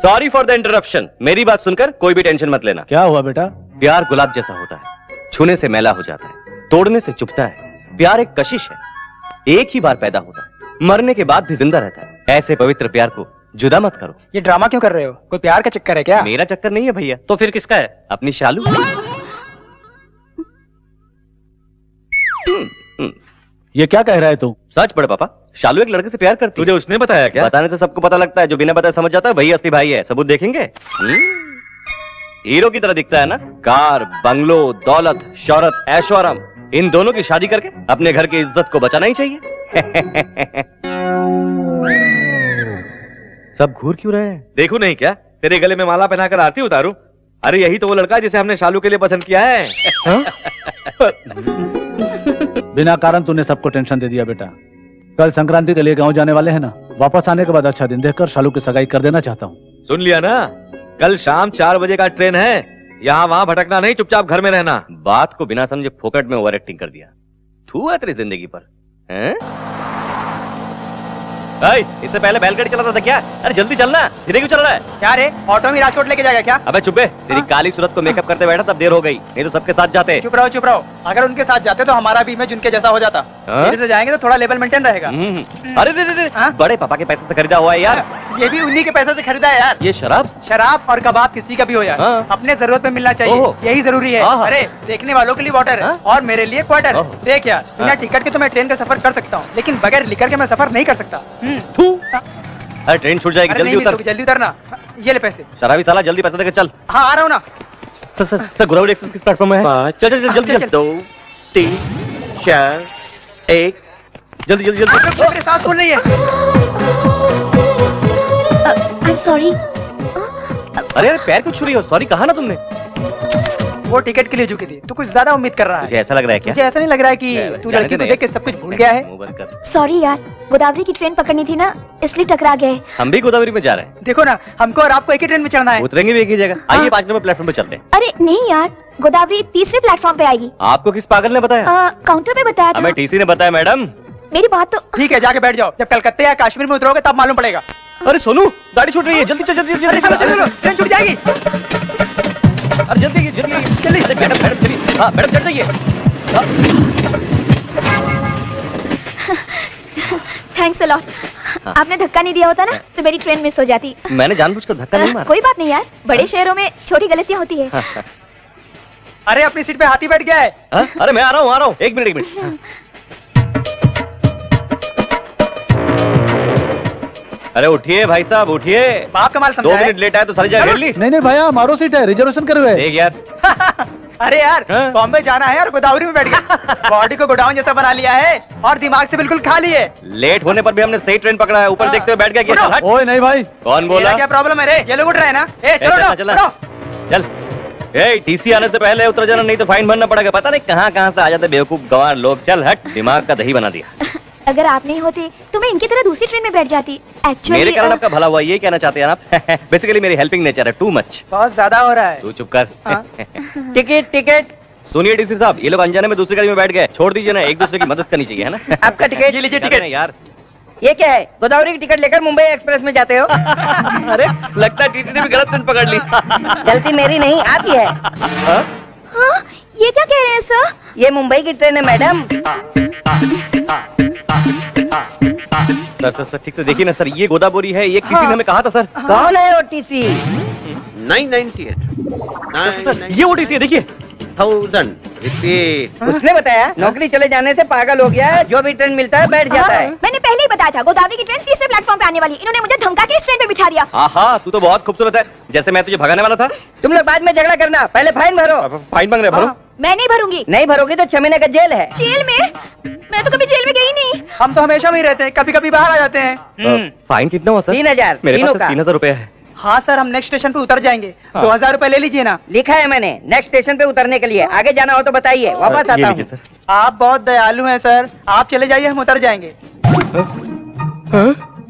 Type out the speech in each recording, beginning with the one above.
Sorry for the interruption. मेरी बात सुनकर कोई भी टेंशन मत लेना। क्या हुआ बेटा? प्यार गुलाब जैसा होता है, छूने से मैला हो जाता है, तोड़ने से चुभता है। प्यार एक कशिश है, एक ही बार पैदा होता है, मरने के बाद भी जिंदा रहता है। ऐसे पवित्र प्यार को जुदा मत करो। ये ड्रामा क्यों कर रहे हो? कोई प्यार का चक्कर है क्या? मेरा चक्कर नहीं है भैया। तो फिर किसका है? अपनी शालू। ये क्या कह रहा है तू? सच बड़े पापा, शालू एक लड़के से प्यार करती है। तुझे उसने बताया क्या? बताने से सबको पता लगता है, जो बिना बताए समझ जाता है वही असली भाई है। सबूत देखेंगे? हीरो की तरह दिखता है ना? कार, बंगलो, दौलत, शौहरत, ऐशो आराम, इन दोनों की शादी करके अपने घर की इज्जत को बचाना ही चाहिए। सब घूर क्यों रहे हैं? देखू नहीं क्या? तेरे गले में माला पहनाकर आरती उतारूं? अरे यही तो वो लड़का है जिसे हमने शालू के लिए पसंद किया है। बिना कारण तूने सबको टेंशन दे दिया बेटा। कल संक्रांति के लिए गांव जाने वाले हैं ना, वापस आने के बाद अच्छा दिन देखकर शालू की सगाई कर देना चाहता हूँ। सुन लिया ना? कल शाम 4 बजे का ट्रेन है। यहाँ वहाँ भटकना नहीं, चुपचाप घर में रहना। बात को बिना समझे फोकट में ओवर एक्टिंग कर दिया। थू है तेरी जिंदगी पर, हैं? इससे पहले बैलगाड़ी चलाता था क्या? अरे जल्दी चलना, धीरे क्यों चल रहा है? क्या रे, ऑटो में राजकोट लेके जाएगा क्या? अबे चुप बे, तेरी काली सूरत को मेकअप करते बैठा तब देर हो गई, नहीं तो सबके साथ जाते। चुप रहो चुप रहो। अगर उनके साथ जाते तो हमारा भी इमेज उनके जैसा हो जाता। धीरे से जाएंगे तो थोड़ा लेवल मेंटेन रहेगा। अरे रे, बड़े पापा के पैसे से खरीदा हुआ है यार। ये भी उन्हीं के पैसे से खरीदा है यार। ये शराब और कबाब किसी का भी हो यार, अपने जरूरत में मिलना चाहिए, यही जरूरी है। अरे देखने वालों के लिए वाटर और मेरे लिए क्वार्टर। देख यार, बिना टिकट के तो मैं ट्रेन का सफर कर सकता हूँ, लेकिन बगैर लिकर के मैं सफर नहीं कर सकता। अरे ट्रेन छूट जाएगी, जल्दी उतर। जल्दी उतरना। ये ले पैसे। शराबी साला, जल्दी पैसे देके चल। हाँ आ रहा हूँ ना। सर गोदावरी एक्सप्रेस किस प्लेटफॉर्म में है? चल चल जल्दी चल। 2 3 4 1 जल्दी जल्दी जल्दी। मेरी सांस फूल रही है। I'm sorry. अरे अरे पैर क्यों छू रही हो? सॉरी कहा ना तुमने। वो टिकट के लिए झुकी थी, तू कुछ ज्यादा उम्मीद कर रहा है। मुझे ऐसा लग रहा है क्या? मुझे ऐसा नहीं लग रहा है कि तू लड़की को देख के सब कुछ भूल गया है। सॉरी यार, गोदावरी की ट्रेन पकड़नी थी ना, इसलिए टकरा गए। हम भी गोदावरी में जा रहे हैं। देखो ना, हमको और आपको एक ही ट्रेन में चढ़ना है। उतरेंगे भी एक ही जगह। आइए 5 नंबर प्लेटफॉर्म पे चलते हैं। अरे नहीं यार, गोदावरी तीसरे प्लेटफॉर्म पे आएगी। आपको किस पागल ने बताया? काउंटर पे बताया था। हमें टीसी ने बताया मैडम। मेरी बात तो ठीक है, जाके बैठ जाओ। जब कलकत्ते या कश्मीर में उतरोगे तब मालूम पड़ेगा। अरे सोनू, गाड़ी छूट रही है, जल्दी चल जल्दी जल्दी चलो, ट्रेन छूट जाएगी। अरे जल्दी जल्दी जल्दी। मैडम मैडम चलिए। हाँ मैडम चढ़ जाइए। Thanks a lot. आपने धक्का नहीं दिया होता ना तो मेरी ट्रेन मिस हो जाती। मैंने जानबूझकर धक्का नहीं मारा। कोई बात नहीं यार, बड़े शहरों में छोटी गलतियाँ होती है। अरे अपनी सीट पे हाथी बैठ गया है। अरे मैं आ रहा हूँ। एक मिनट। अरे उठिए भाई साहब, उठिए। बाप कमाल समझा 2 है। मिनट लेट आए तो सारी जगह घेर ली। नहीं भैया, हमारो सीट है, रिजर्वेशन करे हुए। देख यार। अरे यार, बॉम्बे जाना है और गोदावरी में बैठ गया। बॉडी को गोडाउन जैसा बना लिया है और दिमाग से बिल्कुल खाली है। लेट होने पर भी हमने सही ट्रेन पकड़ा है। ऊपर देखते हुए बैठ गया। ओए नहीं भाई। कौन बोला? क्या प्रॉब्लम है रे? ये लोग उठ रहे हैं ना? चल। टीसी आने से पहले उतर जाना, नहीं तो फाइन भरना पड़ेगा। पता नहीं कहाँ से आ जाते बेवकूफ गंवार लोग। चल हट, दिमाग का दही बना दिया। अगर आप नहीं होते तो मैं इनकी तरह दूसरी ट्रेन में बैठ जाती। एक्चुअली मेरे कारण आपका भला हुआ, ये कहना चाहते हैं आप? बेसिकली मेरी हेल्पिंग नेचर है, टू मच। बहुत ज्यादा हो रहा है। तू चुप कर। टिकट। सुनिए डीसी साहब, ये लोग अनजाने में दूसरी गाड़ी में बैठ गए। छोड़ दीजिए ना, एक दूसरे की मदद करनी चाहिए, है ना? आपका टिकट। ये लीजिए टिकट। यार ये क्या है? गोदावरी की टिकट लेकर मुंबई एक्सप्रेस में जाते हो? अरे लगता है टीटी ने भी गलत ट्रेन पकड़ ली। गलती मेरी नहीं, आपकी है। हाँ, ये क्या कह रहे हैं सर? ये मुंबई की ट्रेन है मैडम। सर ठीक से देखिए ना सर, ये गोदावरी है। ये किसी ने हमें कहा था सर। कौन है ओटीसी? 998 सर ये ओटीसी है, देखिए। 1000 रिपीट। उसने बताया नौकरी चले जाने से पागल हो गया है, जो भी ट्रेन मिलता है बैठ जाता है। मैंने पहले ही बताया था, गोदावरी की ट्रेन तीसरे प्लेटफॉर्म पे आने वाली। इन्होंने मुझे धमका के इस ट्रेन पे बिठा दिया। हाँ, तू तो बहुत खूबसूरत है, जैसे मैं तुझे भगाने वाला था। तुम लोग बाद में झगड़ा करना, पहले फाइन भरो। फाइन मांग रहे, भरो। मैं नहीं भरूंगी। नहीं भरोगी तो 6 महीने का जेल है। जेल में? मैं तो कभी जेल में गई नहीं। हम तो हमेशा वहीं रहते हैं, कभी कभी बाहर आ जाते हैं। फाइन कितना हुआ सर? 3000। मेरे पास 3000 रुपए है। हाँ सर, हम नेक्स्ट स्टेशन पे उतर जाएंगे। 2000 रुपए ले लीजिए ना। लिखा है मैंने, नेक्स्ट स्टेशन पे उतरने के लिए। आगे जाना हो तो बताइए, वापस आता हूँ। आप बहुत दयालु हैं सर, आप चले जाइए, हम उतर जाएंगे।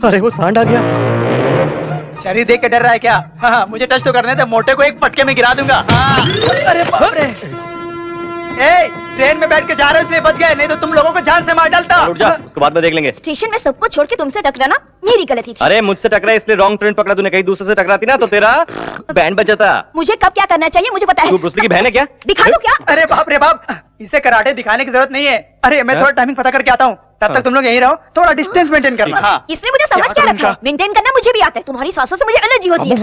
अरे वो सांड आ गया। शरीर देख के डर रहा है क्या? हाँ, मुझे टच तो करने दे, मोटे को एक पटके में गिरा दूंगा। अरे बाप रे। ए, ट्रेन में बैठ के जा रहे हो इसलिए बच गए, नहीं तो तुम लोगों को जान से मार डालता। उठ जा, उसके बाद में देख लेंगे। स्टेशन में सबको छोड़ के तुमसे टकराना मेरी गलती थी। अरे मुझसे टकरा इसलिए रॉन्ग ट्रेन पकड़ा तूने, कहीं दूसरे से टकराती ना तो तेरा बैंड बजाता। मुझे कब क्या करना चाहिए मुझे पता है। तू ब्रूस ली की बहन है क्या? दिखा दो क्या? अरे बाप रे बाप, इसे कराटे दिखाने की जरूरत नहीं है। अरे मैं थोड़ा टाइमिंग पता करके आता हूँ, तब तक तुम लोग यहीं रहो, थोड़ा डिस्टेंस मेंटेन करना। हाँ। इसने मुझे समझ क्या रखा है? मेंटेन करना मुझे भी आता है, तुम्हारी सासों से मुझे एलर्जी होती है।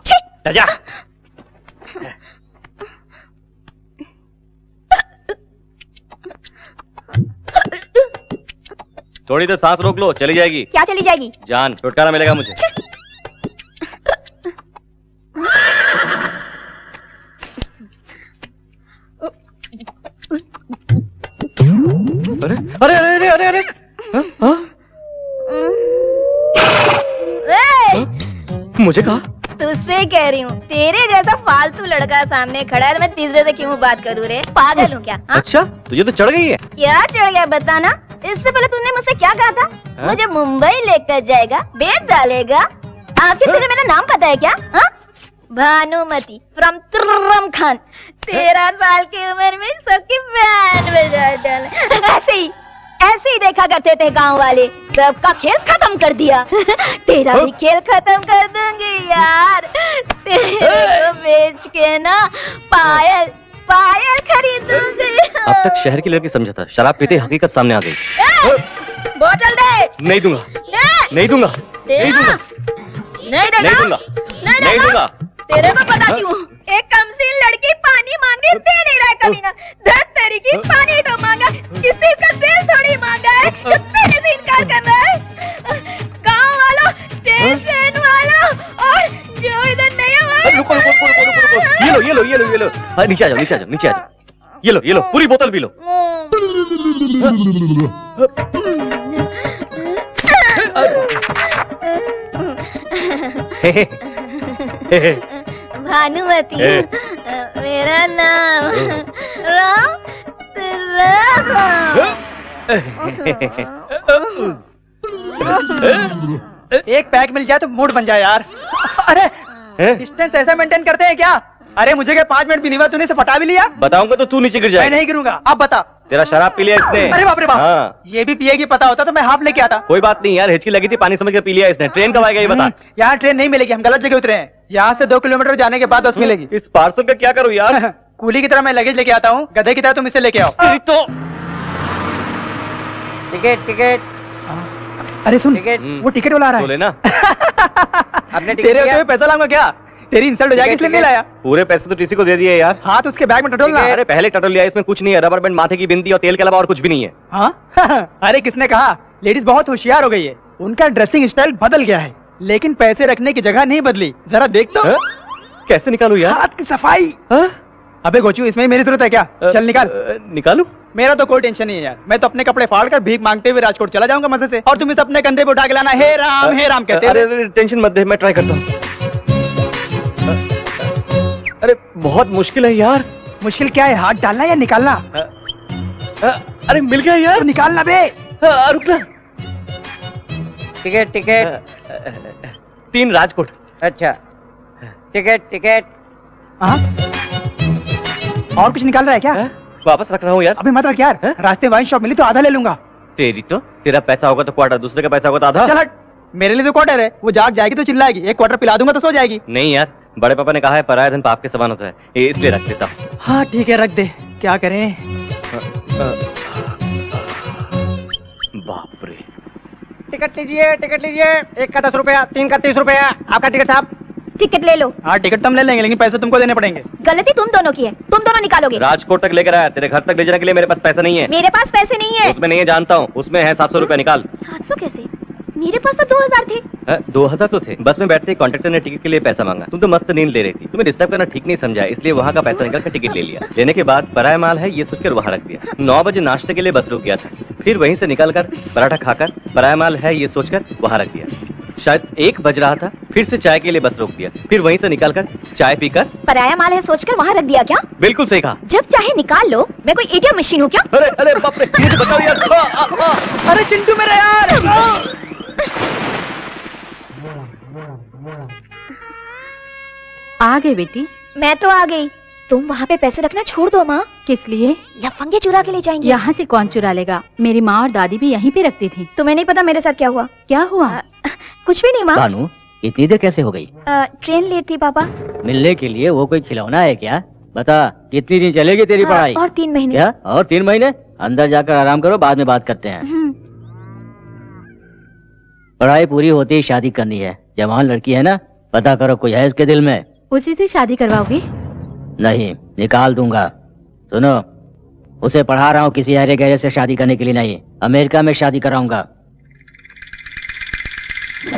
छी! जा। थोड़ी देर सांस रोक लो, चली जाएगी। क्या चली जाएगी? जान, छुटकारा मिलेगा मुझे। अरे अरे अरे अरे अरे मुझे कहा? तुझसे कह रही हूँ, तेरे जैसा फालतू लड़का सामने खड़ा है तो मैं तीसरे से क्यों बात करूँ रे? पागल हूँ क्या? हाँ? अच्छा, तुझे तो चढ़ गई है। क्या चढ़ गया बताना? इससे पहले तूने मुझसे क्या कहा था? हाँ? मुझे मुंबई लेकर जाएगा, बेच डालेगा। आखिर तुझे मेरा नाम पता है क्या? हाँ? भानुमति फ्रॉम तुर्रम खान। 13 साल की उम्र में सबकी बैंड बजा डाले। ऐसे ही देखा करते थे गांव वाले, सबका खेल खत्म कर दिया। तेरा भी खेल खत्म कर दूंगी यार। तेरे को बेच के ना पायल खरीदूंगी। अब तक शहर की लड़की समझा था, शराब पीते हकीकत सामने आ गई। बोतल दे। नहीं दूंगा, नहीं दूंगा, नहीं दूंगा, नहीं देना, नहीं दूंगा, नहीं दूंगा। तेरे को बताती हूँ, एक कमसीन लड़की पानी मांगे दे नहीं रहा कमीना। धत तेरी की पानी तो मांगा, किसी का दिल थोड़ी मांगा है जो तेरे से इनकार कर रहा है। गांव वालों, स्टेशन वालों और जो इधर नहीं है। रुको रुको रुको रुको रुको, ये लो ये लो ये लो ये लो। हाँ, नीचे आ जाओ, नीचे आ जाओ, नीचे आ जाओ। ये लो पूरी बोतल पी लो। भानुमति मेरा नाम राम एक पैक मिल जाए तो मूड बन जाए यार। अरे डिस्टेंस ऐसा मेंटेन करते हैं क्या? अरे मुझे क्या 5 मिनट भी नहीं हुआ, तूने इसे पटा भी लिया? बताऊंगा तो तू नीचे गिर मैं जाएगा। नहीं गिरूंगा, आप बता। तेरा शराब पी लिया इसने। अरे बाप रे बाप, हाँ। ये भी पिएगी पता होता तो मैं हाफ लेके आता। कोई बात नहीं यार, हिचकी लगी थी, पानी समझ कर पी लिया इसने। ट्रेन कब आएगा ये बता। यहाँ ट्रेन नहीं मिलेगी, हम गलत जगह उतरे हैं। यहाँ से 2 किलोमीटर जाने के बाद बस मिलेगी। इस पार्सल का क्या करूँ यार? कूली की तरह मैं लगेज लेके आता हूँ, गधे की तरह तुम इसे लेके आओ। तो टिकट अरे सुन, टिकट वो टिकट वाला आ रहा तो है। लेना। आपने टिकट तेरे लिया? होते हुए पैसा लाऊंगा क्या? तेरी इंसल्ट हो जाएगी इसलिए नहीं लाया। पूरे पैसे तो टीसी को दे दिए यार। हाँ तो उसके बैग में टटोलना। अरे पहले टटोल लिया, इसमें कुछ नहीं है, रबर बैंड, माथे की बिंदी और तेल के अलावा और कुछ भी नहीं है। हाँ अरे किसने कहा? लेडीज बहुत होशियार हो गई है, उनका ड्रेसिंग स्टाइल बदल गया है, लेकिन पैसे रखने की जगह नहीं बदली। जरा देख तो। कैसे निकालू यार? हाथ की सफाई। अबे गोचू, इसमें मेरी जरूरत है क्या? चल निकाल। निकालू? मेरा तो कोई टेंशन नहीं है यार, मैं तो अपने कपड़े फाड़ कर भीख मांगते हुए राजकोट चला जाऊंगा मजे से, और तुम इसे अपने कंधे पे उठा के लाना हे राम कहते। अरे टेंशन मत दे, मैं ट्राई करता हूँ। अरे बहुत मुश्किल है यार। मुश्किल क्या है, हाथ डालना या निकालना? अरे मिल गया यार। तो निकालना बे। रुकना। टिकट 3 राजकोट। अच्छा टिकट हाँ? और कुछ निकाल रहा है क्या? वापस रख रहा हूँ यार। अभी मत रख यार, रास्ते वाइन शॉप मिली तो आधा ले लूंगा। तेरी तो, तेरा पैसा होगा तो क्वार्टर, दूसरे का पैसा होगा तो आधा। चल हट, मेरे लिए तो क्वार्टर है, वो जाग जाएगी तो चिल्लाएगी, 1 क्वार्टर पिला दूंगा तो सो जाएगी। नहीं यार, बड़े पापा ने कहा है पराया धन पाप के समान होता है, ये इसलिए रख देता हूँ। हाँ ठीक है, रख दे, क्या करें। बाप रे। टिकट लीजिए 1 का 10 रुपया, 3 का 30 रुपया। आपका टिकट साहब। टिकट ले लो। हाँ टिकट तो हम ले लेंगे, लेकिन पैसे तुमको देने पड़ेंगे। गलती तुम दोनों की है, तुम दोनों निकालोगे। राजकोट तक लेकर आया, तेरे घर तक ले जाने के लिए मेरे पास पैसा नहीं है। मेरे पास पैसे नहीं है। उसमें नहीं है जानता हूँ, उसमें है 700 रुपया, निकाल। 700 कैसे? मेरे पास तो 2000 थे। 2000 तो थे। बस में बैठते ही कॉन्ट्रेक्टर ने टिकट के लिए पैसा मांगा। तुम तो मस्त नींद ले रही थी, तुम्हें डिस्टर्ब करना ठीक नहीं समझा, इसलिए वहाँ का पैसा निकाल कर टिकट ले लिया। लेने के बाद पराया माल है ये सोचकर वहाँ रख दिया। 9 बजे नाश्ते के लिए बस रुक गया था, फिर वहीं से निकलकर पराठा खाकर पराया माल है ये सोचकर वहाँ रख दिया। शायद 1 बज रहा था, फिर से चाय के लिए बस रोक दिया, फिर वहीं से निकलकर चाय पीकर। पराया माल है सोचकर वहाँ रख दिया क्या? बिल्कुल सही कहा। जब चाहे निकाल लो, मैं कोई एटीएम मशीन हूँ क्या? अरे अरे बाप रे, ये तो बताओ यार। अरे चिंटू मेरा यार। आ गए बेटी। मैं तो आ गई, तुम वहाँ पे पैसे रखना छोड़ दो माँ। किस लिए? लफंगे चुरा के ले जाएंगे। यहाँ से कौन चुरा लेगा? मेरी माँ और दादी भी यहीं पे रखती थी। तुम्हें नहीं पता मेरे साथ क्या हुआ? क्या हुआ? कुछ भी नहीं माँ। भानु, इतनी देर कैसे हो गई? ट्रेन लेट थी पापा। मिलने के लिए वो कोई खिलौना है क्या? बता, कितनी दिन चलेगी तेरी पढ़ाई? और 3 महीने। क्या? और 3 महीने? अंदर जाकर आराम करो, बाद में बात करते हैं। पढ़ाई पूरी होते ही शादी करनी है। जवान लड़की है ना, पता करो कोई है इसके दिल में। उसी से शादी करवाओगी? नहीं, निकाल दूंगा। सुनो, उसे पढ़ा रहा हूँ किसी अरे गहरे से शादी करने के लिए नहीं, अमेरिका में शादी कराऊंगा।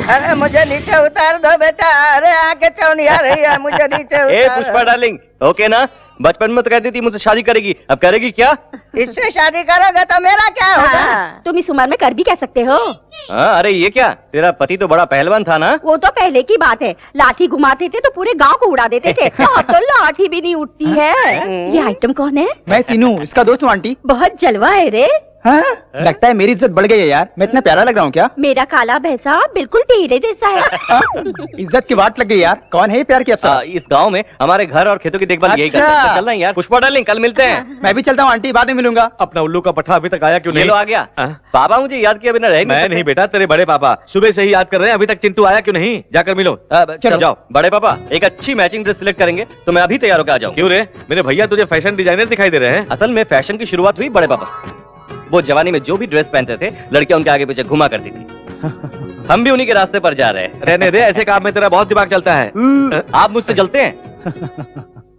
अरे मुझे नीचे उतार दो बेटा, अरे आगे चौनी आ रही है, मुझे नीचे ए उतार। पुष्पा डार्लिंग, ओके ना? बचपन में तो कहती थी मुझसे शादी करेगी, अब करेगी क्या? इससे शादी करोगे तो मेरा क्या होगा? तुम इस उम्र में कर भी कह सकते हो। हाँ, अरे ये क्या, तेरा पति तो बड़ा पहलवान था ना? वो तो पहले की बात है, लाठी घुमाते थे तो पूरे गांव को उड़ा देते थे। अब तो लाठी भी नहीं उठती है। ये आइटम कौन है? मैं सीनू, इसका दोस्त हूँ आंटी। बहुत जलवा है रे। हाँ? लगता है मेरी इज्जत बढ़ गई है यार। मैं इतना प्यारा लग रहा हूँ क्या? मेरा काला भैंसा बिल्कुल तेरे जैसा है। इज्जत की बात लग गई यार। कौन है ये प्यार की अफसर? इस गांव में हमारे घर और खेतों की देखभाल यही करते हैं। अच्छा। चल रहे हैं यार। पुष्पा डार्लिंग, कल मिलते हैं। मैं भी चलता हूँ आंटी, बाद में मिलूंगा। अपना उल्लू का पट्टा अभी तक आया क्यों ये नहीं? लो आ गया। हाँ? पापा मुझे याद किया बिना रह मैं नहीं बेटा, तेरे बड़े पापा सुबह से ही याद कर रहे हैं, अभी तक चिंटू आया क्यों नहीं? जाकर मिलो। चलो जाओ। बड़े पापा, एक अच्छी मैचिंग ड्रेस सिलेक्ट करेंगे तो मैं अभी तैयार होकर आ जाऊँ। क्यों रे, मेरे भैया तुझे फैशन डिजाइनर दिखाई दे रहे हैं। असल में फैशन की शुरुआत हुई बड़े पापा से। वो जवानी में जो भी ड्रेस पहनते थे, लड़कियां उनके आगे पीछे घुमा करती थी। हम भी उन्हीं के रास्ते पर जा रहे हैं। रहने दे, ऐसे काम में तेरा बहुत दिमाग चलता है। आप मुझसे चलते हैं?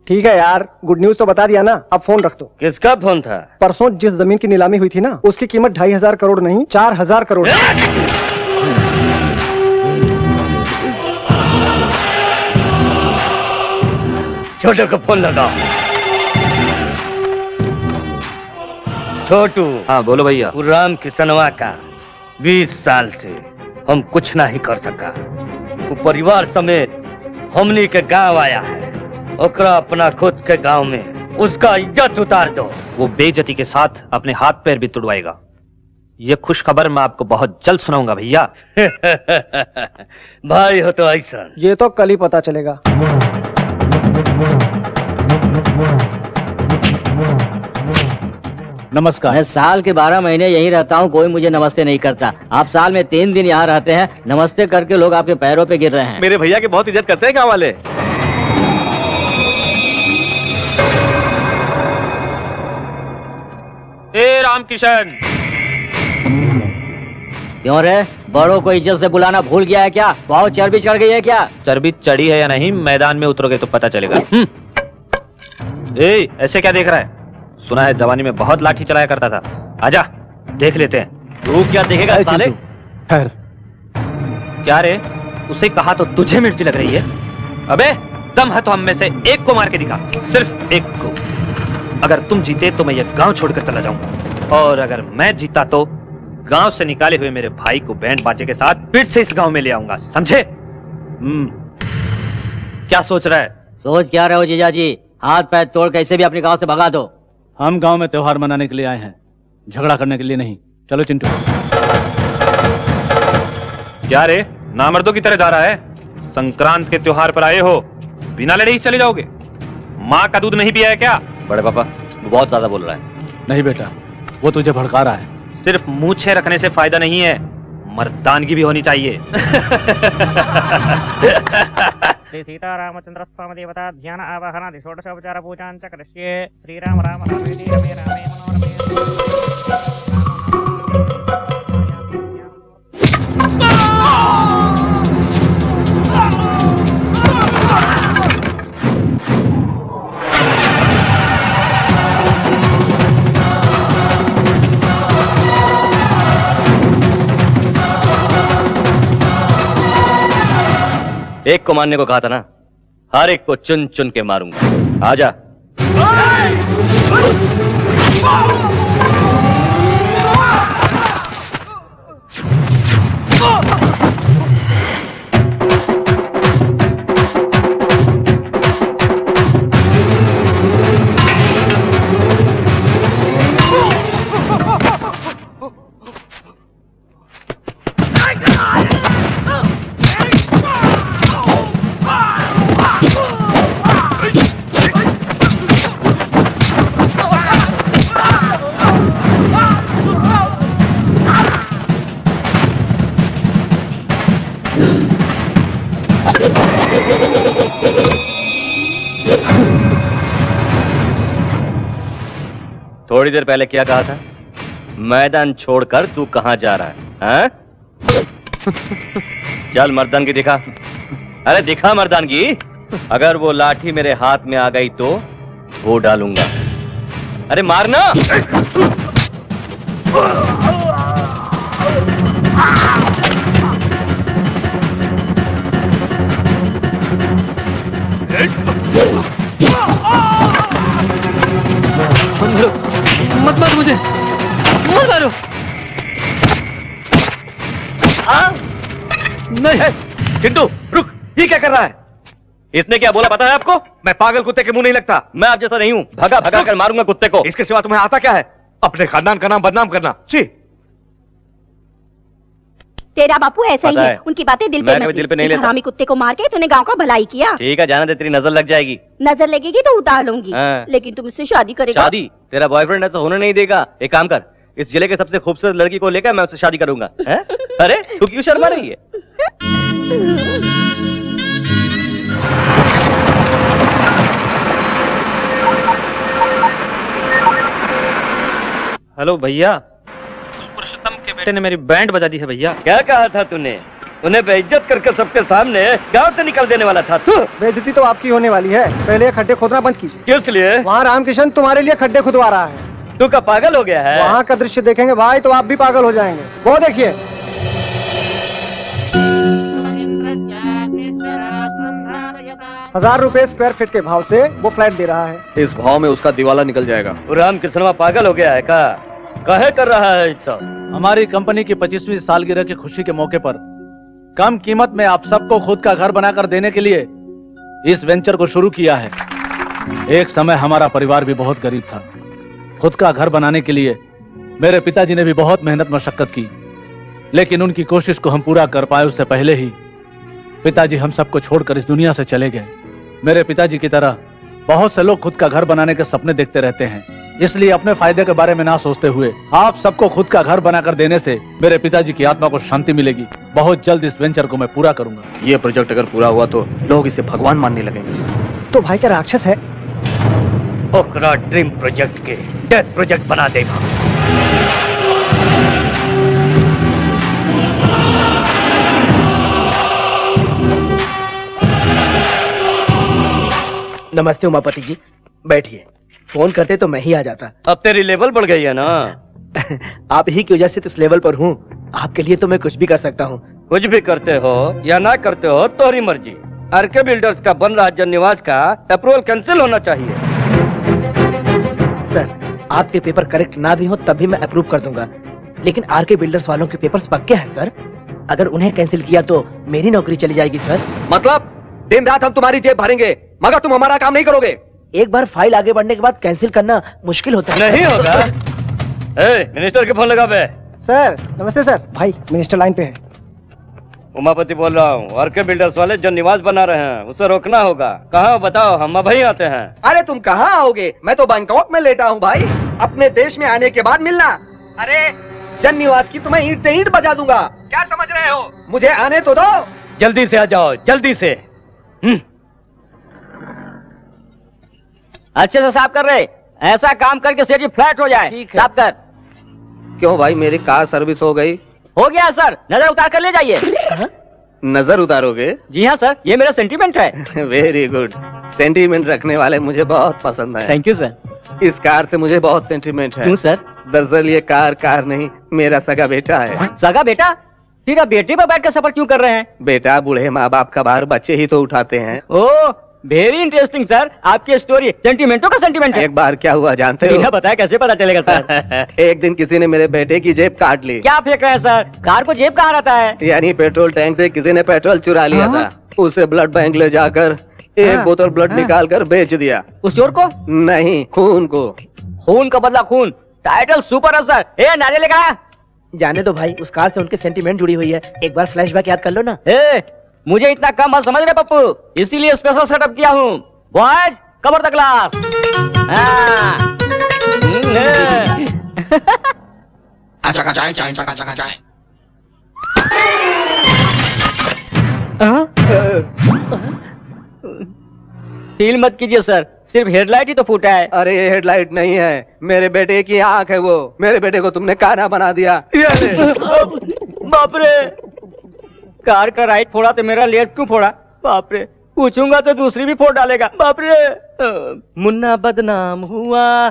ठीक है यार, गुड न्यूज तो बता दिया ना, अब फोन रख दो। किसका फोन था? परसों जिस जमीन की नीलामी हुई थी ना, उसकी कीमत 2,500 करोड़ नहीं 4,000 करोड़। छोटू को फोन लगाओ। छोटू। हाँ बोलो भैया। राम किसनवा का 20 साल से हम कुछ नहीं कर सका। वो परिवार समेत हमनी के गांव आया है, ओकरा अपना खुद के गांव में उसका इज्जत उतार दो। वो बेइज्जती के साथ अपने हाथ पैर भी तुड़वाएगा। ये खुश खबर मैं आपको बहुत जल्द सुनाऊंगा भैया। भाई हो तो ऐसा। ये तो कल ही पता चलेगा। नमस्कार। मैं साल के 12 महीने यहीं रहता हूँ, कोई मुझे नमस्ते नहीं करता। आप साल में 3 दिन यहाँ रहते हैं, नमस्ते करके लोग आपके पैरों पे गिर रहे हैं। मेरे भैया की बहुत इज्जत करते हैं गाँव वाले। ए रामकिशन, क्यों रे, बड़ों को इज्जत से बुलाना भूल गया है क्या? बहुत चर्बी चढ़ गई है क्या? चर्बी चढ़ी है या नहीं, मैदान में उतरोगे तो पता चलेगा। ए, ऐसे क्या देख रहा है? सुना है जवानी में बहुत लाठी चलाया करता था। आजा, देख लेते हैं। तू क्या देखेगा साले? खैर, क्या रे, उसे कहा तो तुझे मिर्ची लग रही है? अबे दम है तो हम में से एक को मार के दिखा, सिर्फ एक को। अगर तुम जीते तो मैं ये गांव छोड़कर चला जाऊंगा, और अगर मैं जीता तो गांव से निकाले हुए मेरे भाई को बैंड बाजे के साथ फिर से इस गांव में ले आऊंगा, समझे? क्या सोच रहा है? सोच क्या रहे हो जीजा जी? हाथ पैर तोड़ कैसे भी अपने गांव से भगा दो। हम गांव में त्योहार मनाने के लिए आए हैं, झगड़ा करने के लिए नहीं। चलो चिंटू। क्या रे, नामर्दों की तरह जा रहा है? संक्रांत के त्योहार पर आए हो, बिना लड़े ही चले जाओगे? माँ का दूध नहीं पिया है क्या? बड़े पापा, वो बहुत ज्यादा बोल रहा है। नहीं बेटा, वो तुझे भड़का रहा है। सिर्फ मूछें रखने से फायदा नहीं है, मर्दानगी भी होनी चाहिए। श्री सीतारामचंद्र स्वामी देवता ध्यान आवाहन षोडशोपचार पूजां च करिष्ये। श्रीराम राम रामेति रमे रामे मनोरमे। एक को मारने को कहा था ना, हर एक को चुन चुन के मारूंगा। आजा। थोड़ी देर पहले क्या कहा था? मैदान छोड़कर तू कहां जा रहा है? हाँ? चल मर्दानगी दिखा। अरे दिखा मर्दानगी। अगर वो लाठी मेरे हाथ में आ गई तो वो डालूंगा। अरे मारना। मत मारो मुझे, मत मारो। नहीं चिंटू रुक, ये क्या कर रहा है? इसने क्या बोला पता है आपको? मैं पागल कुत्ते के मुंह नहीं लगता। मैं आप जैसा नहीं हूं, भगा भगा कर मारूंगा कुत्ते को। इसके सिवा तुम्हें आता क्या है? अपने खानदान का नाम बदनाम करना। छी। तेरा बापू ऐसा ही पता है, है। उनकी बातें दिल मैं पे कभी दिल पे नहीं लेता। हरामी कुत्ते को मार के तूने गांव का भलाई किया। ठीक है, जाना दे, तेरी नजर लग जाएगी। नजर लगेगी तो उतार लूंगी, हाँ। लेकिन तुम इससे शादी करेगा? शादी? तेरा बॉयफ्रेंड ऐसा होने नहीं देगा। एक काम कर, इस जिले के सबसे खूबसूरत लड़की को लेकर मैं उससे शादी करूंगा। हैं? अरे तू क्यों शर्मा रही है? हेलो भैया, उस पुरुषोत्तम के बेटे ने मेरी बैंड बजा दी है भैया। क्या कहा था तूने? उन्हें बेइज्जत करके सबके सामने गांव से निकल देने वाला था तू। बेइज्जती तो आपकी होने वाली है, पहले ये खड्डे खोदना बंद कीजिए। किस लिए? वहाँ रामकिशन तुम्हारे लिए खड्डे खुदवा रहा है। तू का पागल हो गया है? वहाँ का दृश्य देखेंगे भाई तो आप भी पागल हो जाएंगे। वो देखिए। 1000 रुपए स्क्वायर फीट के भाव से वो फ्लैट दे रहा है। इस भाव में उसका दिवाला निकल जाएगा। रामकृष्णवा पागल हो गया है का? कहे कर रहा है सब? हमारी कंपनी की 25वीं सालगिरह की खुशी के मौके पर कम कीमत में आप सबको खुद का घर बनाकर देने के लिए इस वेंचर को शुरू किया है। एक समय हमारा परिवार भी बहुत गरीब था। खुद का घर बनाने के लिए मेरे पिताजी ने भी बहुत मेहनत मशक्कत की, लेकिन उनकी कोशिश को हम पूरा कर पाए उससे पहले ही पिताजी हम सबको छोड़कर इस दुनिया से चले गए। मेरे पिताजी की तरह बहुत से लोग खुद का घर बनाने के सपने देखते रहते हैं, इसलिए अपने फायदे के बारे में ना सोचते हुए आप सबको खुद का घर बनाकर देने से मेरे पिताजी की आत्मा को शांति मिलेगी। बहुत जल्द इस वेंचर को मैं पूरा करूंगा। ये प्रोजेक्ट अगर पूरा हुआ तो लोग इसे भगवान मानने लगेंगे। तो भाई क्या राक्षस है? ओकरा ड्रीम प्रोजेक्ट के डेथ प्रोजेक्ट बना देगा। नमस्ते उमापति जी, बैठिए। फोन करते तो मैं ही आ जाता। अब तेरी लेवल बढ़ गई है ना? आप ही की वजह से तो इस लेवल पर हूँ। आपके लिए तो मैं कुछ भी कर सकता हूँ। कुछ भी करते हो या ना करते हो तोरी मर्जी। आरके बिल्डर्स का बन रहा जन निवास का अप्रूवल कैंसिल होना चाहिए। सर, आपके पेपर करेक्ट ना भी हो तब भी मैं अप्रूव कर दूंगा, लेकिन आरके बिल्डर्स वालों के पेपर्स पक्के हैं सर। अगर उन्हें कैंसिल किया तो मेरी नौकरी चली जाएगी सर। मतलब दिन रात हम तुम्हारी जेब भरेंगे मगर तुम हमारा काम नहीं करोगे। एक बार फाइल आगे बढ़ने के बाद कैंसिल करना मुश्किल होता है। नहीं होगा। मिनिस्टर के फोन लगा बे। सर नमस्ते सर। भाई मिनिस्टर लाइन पे है। उमापति बोल रहा हूँ। आरके बिल्डर्स वाले जो निवास बना रहे हैं उसे रोकना होगा। कहाँ बताओ, हम अभी आते हैं। अरे तुम कहाँ आओगे? मैं तो बैंकॉक में लेटा हूँ भाई। अपने देश में आने के बाद मिलना। अरे जन निवास की तुम्हें ईंट से ईंट बजा दूंगा। क्या समझ रहे हो? मुझे आने तो दो। जल्दी से आ जाओ, जल्दी से। अच्छे से साफ कर रहे, ऐसा काम करके सेठ जी फ्लैट हो जाए। साफ कर। क्यों भाई, मेरी कार सर्विस हो गई? हो गया सर, नजर उतार कर ले जाइए। नजर उतारोगे? जी हाँ सर, ये मेरा सेंटीमेंट है। Very good. सेंटीमेंट रखने वाले मुझे बहुत पसंद है। Thank you sir. इस कार से मुझे बहुत सेंटीमेंट है। क्यों सर? दरअसल ये कार नहीं, मेरा सगा बेटा है। सगा बेटा? ठीक है, बेटे पर बैठ कर सफर क्यों कर रहे हैं? बेटा बूढ़े माँ बाप का भार बच्चे ही तो उठाते हैं। ओह वेरी इंटरेस्टिंग सर, आपकी स्टोरी सेंटीमेंटों का सेंटीमेंट है। एक बार क्या हुआ जानते हो? बिना बताया कैसे पता चलेगा सर? एक दिन किसी ने मेरे बेटे की जेब काट ली। क्या फेंक रहे हैं सर? कार को जेब कहाँ रहता है? यानी पेट्रोल टैंक से किसी ने पेट्रोल चुरा लिया था। उसे ब्लड बैंक ले जाकर एक बोतल ब्लड निकाल कर बेच दिया। उस चोर को? नहीं, खून को। खून का बदला खून, टाइटल सुपर है सर। ए नारियल लेकर आया। जाने दो भाई, उस कार से उनके सेंटीमेंट जुड़ी हुई है। एक बार फ्लैशबैक याद कर लो ना। ए मुझे इतना कम मत समझ रहे पप्पू, इसीलिए स्पेशल सेटअप किया हूँ। Boys cover the glass. Feel मत कीजिए सर, सिर्फ हेडलाइट ही तो फूटा है। अरे ये हेडलाइट नहीं है, मेरे बेटे की आंख है वो। मेरे बेटे को तुमने काना बना दिया। ये ले। बाप रे, कार का राइट फोड़ा तो मेरा लेफ्ट क्यों फोड़ा? बाप रे, पूछूंगा तो दूसरी भी फोड़ डालेगा। बाप रे, मुन्ना बदनाम हुआ।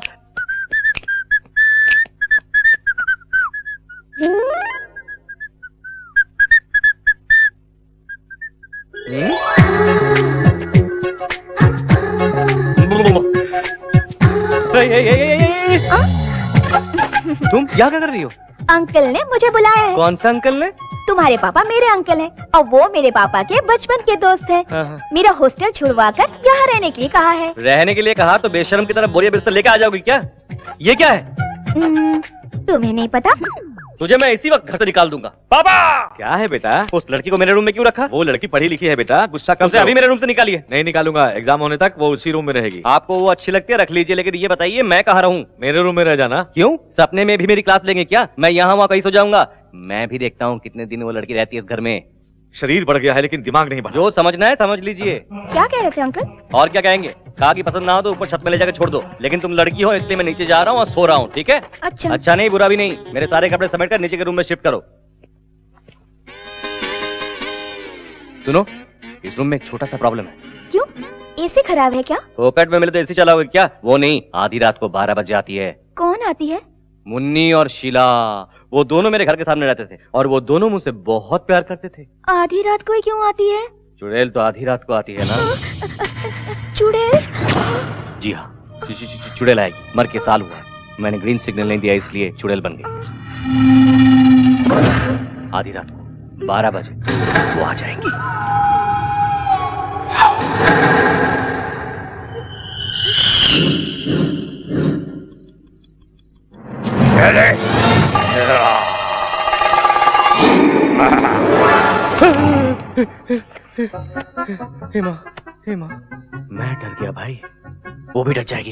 तुम क्या कर रही हो? अंकल ने मुझे बुलाया है। कौन सा अंकल ने? तुम्हारे पापा मेरे अंकल हैं और वो मेरे पापा के बचपन के दोस्त हैं। मेरा हॉस्टल छुड़वाकर यहाँ रहने के लिए कहा है। रहने के लिए कहा तो बेशर्म की तरह बोरिया बिस्तर लेकर आ जाओगी क्या? ये क्या है? तुम्हें नहीं पता? तुझे मैं इसी वक्त घर से निकाल दूंगा। पापा! क्या है बेटा? उस लड़की को मेरे रूम में क्यों रखा? वो लड़की पढ़ी लिखी है बेटा, गुस्सा कम से अभी मेरे रूम से निकालिए। नहीं निकालूंगा, एग्जाम होने तक वो उसी रूम में रहेगी। आपको वो अच्छी लगती है, रख लीजिए, लेकिन ये बताइए मैं कहाँ रहूँ? मेरे रूम में रह जाना। क्यों? सपने में भी मेरी क्लास लेंगे क्या? मैं यहाँ वहाँ कहीं सो जाऊंगा। मैं भी देखता हूँ कितने दिन वो लड़की रहती है इस घर में। शरीर बढ़ गया है लेकिन दिमाग नहीं बढ़ा। जो समझना है समझ लीजिए। क्या कह रहे थे अंकल? और क्या कहेंगे? कहा कि पसंद ना हो तो ऊपर छत में ले जाकर छोड़ दो, लेकिन तुम लड़की हो इसलिए मैं नीचे जा रहा हूँ और सो रहा हूँ, ठीक है? अच्छा। अच्छा नहीं, बुरा भी नहीं। मेरे सारे कपड़े समेट कर नीचे के रूम में शिफ्ट करो। सुनो, इस रूम में एक छोटा सा प्रॉब्लम है। क्यों? एसी खराब है क्या? पोपैट में मिले तो एसी चलाओगे क्या? वो नहीं, आधी रात को 12 बजे आती है। कौन आती है? मुन्नी और शीला, वो दोनों मेरे घर के सामने रहते थे और वो दोनों मुझसे बहुत प्यार करते थे। आधी रात को ही क्यों आती है? चुड़ैल तो आधी रात को आती है ना। चुड़ैल? जी हाँ, चुड़ैल आएगी। मर के साल हुआ, मैंने ग्रीन सिग्नल नहीं दिया इसलिए चुड़ैल बन गई। आधी रात को 12 बजे वो आ जाएंगी। हेमा, हेमा, मैं डर गया भाई, वो भी डर जाएगी।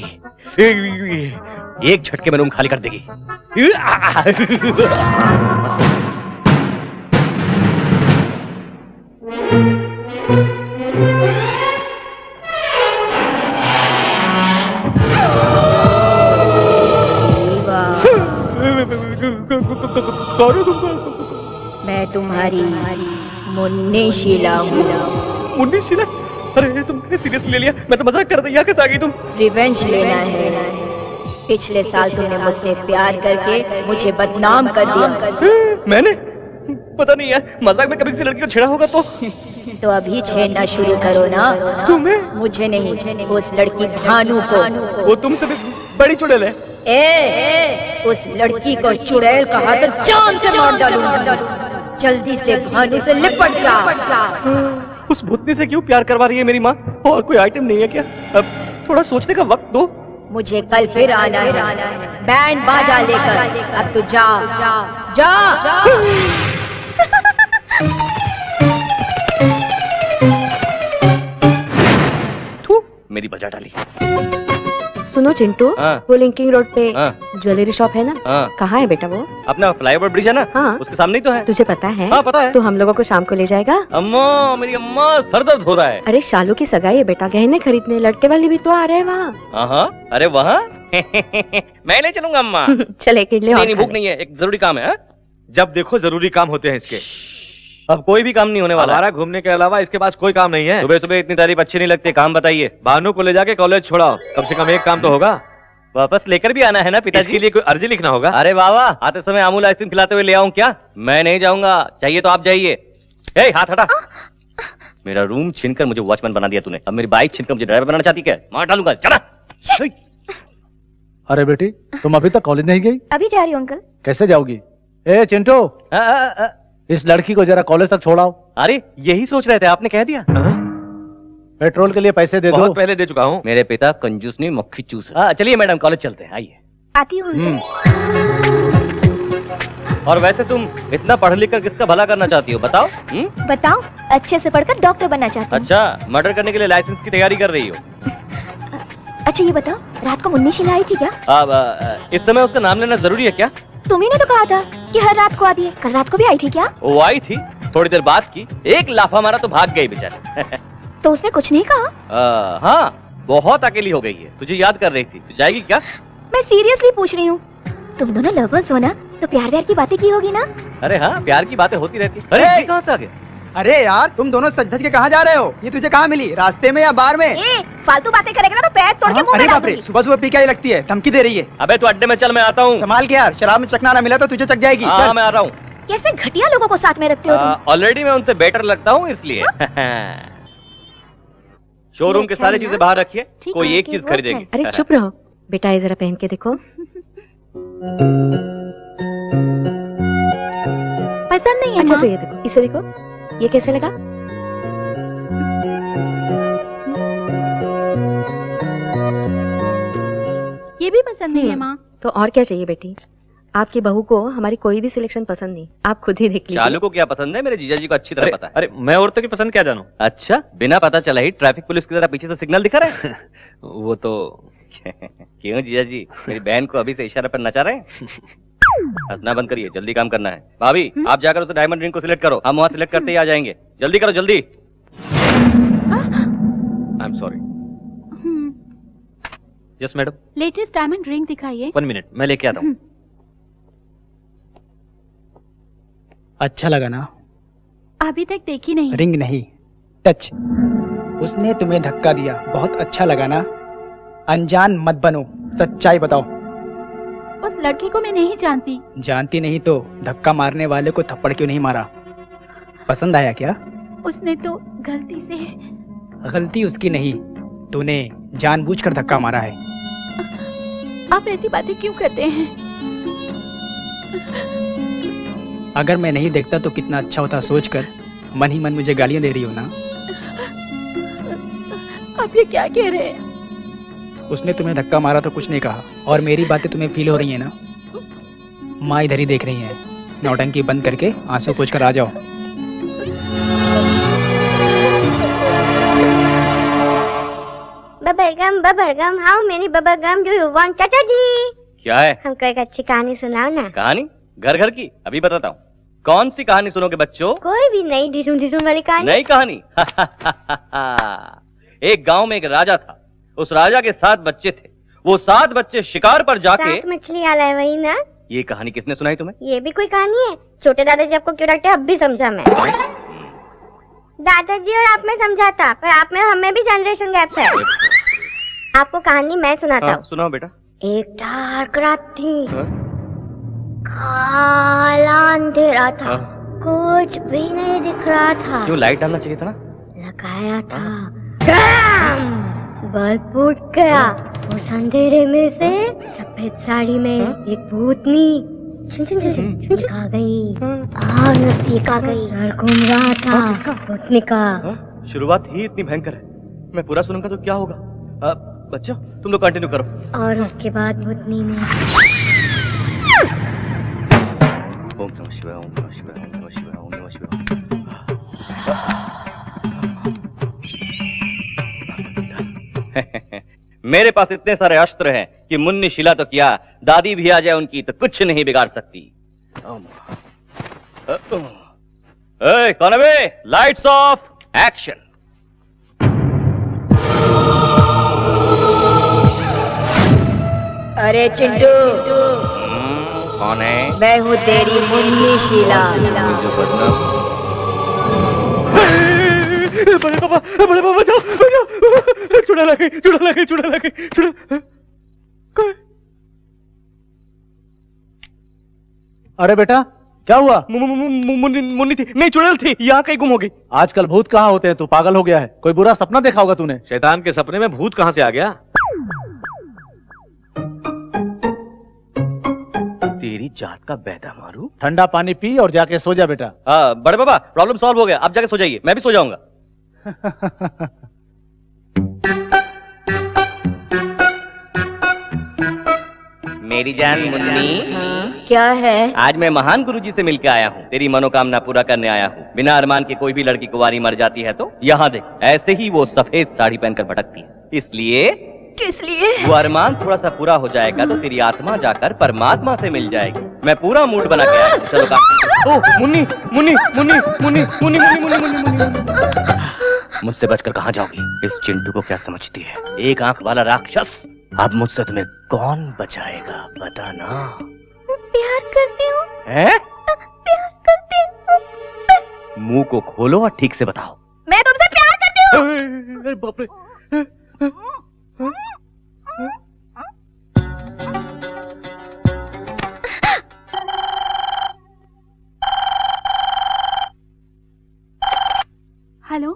एक झटके में रूम खाली कर देगी। मैं तुम्हारी मुन्नी शीला हूँ। मुन्नी शीला? अरे तुमने सीरियसली ले लिया? मैं तो मजाक कर रही, यहाँ कैसे आ गई तुम? रिवेंज लेना है। पिछले साल तुमने मुझसे प्यार करके मुझे बदनाम कर दिया। मैंने? पता नहीं यार, मजाक में कभी किसी लड़की को छेड़ा होगा तो अभी छेड़ना शुरू करो ना। तुम्हें? मुझे नहीं, उस लड़की भानु को। वो तुमसे भी बड़ी चुड़ैल है। उस लड़की को चुड़ैल कहा तो जान से मार डालूंगा। जल्दी से भानु से लिपट जा। उस भूतनी से क्यों प्यार करवा रही है मेरी माँ? और कोई आइटम नहीं है क्या? अब थोड़ा सोचने का वक्त दो। मुझे कल फिर आना है, बैंड बाजा लेकर। अब तो जा जा जा, जा। मेरी बजा डाली। सुनो चिंटू, वो लिंकिंग रोड पे ज्वेलरी शॉप है ना? कहाँ है बेटा वो? अपना फ्लाईओवर ब्रिज है ना? हाँ। उसके सामने ही तो है। तुझे पता है? हाँ पता है। तो हम लोगों को शाम को ले जाएगा? अम्मा, मेरी अम्मा, सर दर्द हो रहा है। अरे शालू की सगाई है बेटा, गहने खरीदने। लड़के वाले भी तो आ रहे हैं वहाँ। हाँ, अरे वहाँ? मैं ले चलूंगा अम्मा। चले के लिए। नहीं, भूख नहीं है, एक जरूरी काम है। जब देखो जरूरी काम होते हैं इसके। अब कोई भी काम नहीं होने वाला। हमारा घूमने के अलावा इसके पास कोई काम नहीं है। सुबह सुबह इतनी तारीफ अच्छी नहीं लगती। काम बताइए। भानु को ले जाके कॉलेज छोड़ाओ, कम से कम एक काम तो होगा। वापस लेकर भी आना है ना पिताजी? इसके लिए कोई अर्जी लिखना होगा। अरे वाह, आते समय अमूल आइसक्रीम खिलाते हुए ले आऊं क्या? मैं नहीं जाऊंगा, चाहिए तो आप जाइए। हाथ हटा। मेरा रूम छीनकर मुझे वॉचमैन बना दिया तूने, अब मेरी बाइक छीनकर मुझे ड्राइवर बनाना चाहती क्या? मार डालूंगा, चला। अरे बेटी, तुम अभी तक कॉलेज नहीं गई? अभी जा रही हूँ अंकल। कैसे जाओगी? चिंटू, इस लड़की को जरा कॉलेज तक छोड़ाओ। अरे यही सोच रहे थे, आपने कह दिया। पेट्रोल के लिए पैसे दे दो। बहुत पहले दे चुका हूँ। मेरे पिता कंजूस नहीं, मक्खी चूस। चलिए मैडम, कॉलेज चलते हैं, आइए। आती हूँ। और वैसे तुम इतना पढ़ लिख कर किसका भला करना चाहती हो बताओ? बताओ, अच्छे से पढ़कर डॉक्टर बनना चाहती हूँ। अच्छा, मर्डर करने के लिए लाइसेंस की तैयारी कर रही हो? अच्छा ये बताओ, रात को मुन्नी शीला आई थी क्या? अब इस समय उसका नाम लेना जरूरी है क्या? तुम्ही ने तो कहा था कि हर रात को आती है। कल रात को भी आई थी क्या? वो आई थी, थोड़ी देर बात की, एक लाफा मारा तो भाग गई बेचारी। तो उसने कुछ नहीं कहा? हाँ, बहुत अकेली हो गई है, तुझे याद कर रही थी। तू जाएगी क्या? मैं सीरियसली पूछ रही हूँ, तुम दोनों लवर्स हो ना, तो प्यार व्यार की बातें की होगी ना? अरे हाँ, प्यार की बातें होती रहती। अरे ये कहाँ से आ गए? अरे यार तुम दोनों सज धज के कहाँ जा रहे हो? ये तुझे कहाँ मिली, रास्ते में या बार में? ए, फालतू बातें करेगा ना तो पैर तोड़ के मुंह अरे में डाल बाप रे, दूंगी। सुबह सुबह पी के आई लगती है, धमकी दे रही है। अबे तू अड्डे में चल, मैं आता हूँ। संभाल के यार, शराब में चकना ना मिला तो तुझे चक जाएगी। हाँ मैं आ रहा हूँ। कैसे घटिया लोगों को साथ में रखते हो तुम? ऑलरेडी मैं उनसे बेटर लगता हूँ इसलिए। शोरूम के सारी चीजें बाहर रखिए, कोई एक चीज खरीदेगी। अरे चुप रहो बेटा, ये जरा पहन के देखो। पसंद नहीं है अच्छा माँ? तो ये देखो, इसे देखो, ये कैसे लगा? ये भी पसंद नहीं है माँ। तो और क्या चाहिए बेटी? आपकी बहू को हमारी कोई भी सिलेक्शन पसंद नहीं, आप खुद ही देख लीजिए। चालू को क्या पसंद है मेरे जीजा जी को अच्छी तरह पता है। अरे मैं औरतों की पसंद क्या जानूं? अच्छा, बिना पता चला ही ट्रैफिक पुलिस की तरह पीछे से सिग्नल दिखा रहे हैं। वो तो क्यों जीजा जी, मेरी बहन को अभी से इशारे पर नचा रहे हैं? हंसना बंद करिए, जल्दी काम करना है। भाभी आप जाकर उसे डायमंड रिंग को सिलेक्ट करो, हम वहाँ सिलेक्ट करते ही आ जाएंगे। जल्दी करो जल्दी। I am sorry. Yes madam. Latest diamond ring दिखाइए। 1 मिनट, मैं लेके आता हूँ। अच्छा लगा ना? अभी तक देखी नहीं। रिंग नहीं, टच। उसने तुम्हें धक्का दिया, बहुत अच्छा लगा ना? अनजान मत बनो, सच्चाई बताओ। उस लड़की को मैं नहीं जानती। जानती नहीं तो धक्का मारने वाले को थप्पड़ क्यों नहीं मारा? पसंद आया क्या? उसने तो गलती से। गलती उसकी नहीं, तूने जानबूझकर धक्का मारा है। आप ऐसी बातें क्यों करते हैं? अगर मैं नहीं देखता तो कितना अच्छा होता सोचकर मन ही मन मुझे गालियां दे रही हो ना? आप ये क्या कह रहे हैं? उसने तुम्हें धक्का मारा तो कुछ नहीं कहा, और मेरी बातें तुम्हें फील हो रही है ना? माँ इधर ही देख रही है, नौटंकी बंद करके आंसू पोंछ कर आ जाओ। Bubblegum, how many bubblegum do you want? चाचा जी क्या है? हमको एक अच्छी कहानी सुनाओ ना। कहानी? घर घर की? अभी बताता हूँ। कौन सी कहानी सुनोगे बच्चों? कोई भी नई ढिसुम ढिसुम वाली कहानी। नई कहानी? एक गांव में एक राजा था, उस राजा के 7 बच्चे थे। वो 7 बच्चे शिकार पर जाके। 7 मछली आला है वही ना? ये कहानी किसने सुनाई तुम्हें? ये भी कोई कहानी है? छोटे दादाजी आपको क्यों डांटे, अब भी समझा मैं। दादाजी और आप में समझा था, पर आप में हमें भी जनरेशन गैप है। आपको कहानी मैं सुनाता हूँ। सुनाओ बेटा। एक डार्क रात थी, काला अंधेरा था, कुछ भी नहीं दिख रहा था। क्यों, लाइट डालना चाहिए था ना? लगाया था, बल्ब फूट गया। उस अंधेरे में से सफेद साड़ी में एक भूतनी आ गई और नजदीक आ गई। घर घूम रहा था भूतनी का। शुरुआत ही इतनी भयंकर है, मैं पूरा सुनूंगा तो क्या होगा? बच्चों तुम लोग कंटिन्यू करो। और उसके बाद भूतनी ने ओम नमः शिवाय, ओम नमः शिवाय, ओम नमः शिवाय, ओम नमः शिवाय। मेरे पास इतने सारे अस्त्र हैं कि मुन्नी शिला तो क्या, दादी भी आ जाए उनकी तो कुछ नहीं बिगाड़ सकती। कौन है बे? Lights off, action. अरे चिंटू, कौन है? मैं हूँ तेरी मुन्नी शीला। बड़े पापा बचाओ बचाओ, चुड़ा लगे चुड़ा लगे चुड़ा लगे चुड़ा। अरे बेटा क्या हुआ? मुन्नी थी, नहीं चुड़ैल थी, यहाँ कहीं गुम हो गई। आजकल भूत कहाँ होते हैं? तू पागल हो गया है? कोई बुरा सपना देखा होगा तूने। शैतान के सपने में भूत कहाँ से आ गया? तेरी जात का बैदा मारू। ठंडा पानी पी और जाके सो जा बेटा। बड़े बाबा प्रॉब्लम सॉल्व हो गया, आप जाके सो जाइए, मैं भी सो जाऊंगा। मेरी जान मुन्नी। क्या है? आज मैं महान गुरुजी से मिलकर आया हूँ, तेरी मनोकामना पूरा करने आया हूँ। बिना अरमान के कोई भी लड़की कुंवारी मर जाती है तो यहाँ देख, ऐसे ही वो सफेद साड़ी पहनकर भटकती है। इसलिए किस लिए? वो अरमान थोड़ा सा पूरा हो जाएगा तो तेरी आत्मा जाकर परमात्मा से मिल जाएगी। मैं पूरा मूड बना के आया हूँ, चलो का। ओह मुन्नी मुन्नी मुन्नी मुन्नी मुन्नी मुन्नी मुन्नी मुन्नी मुन्नी। मुझसे बचकर कहाँ जाओगी? इस चिंटू को क्या समझती है? एक आंख वाला राक्षस। अब मुझसे तुम्हें कौन बचाएगा बताना। प्यार करती हूँ। हैं? प्यार करती हूँ। मुंह को खोलो और ठीक से बताओ। मैं तुमसे प्यार करती हूँ। बाप रे। हेलो।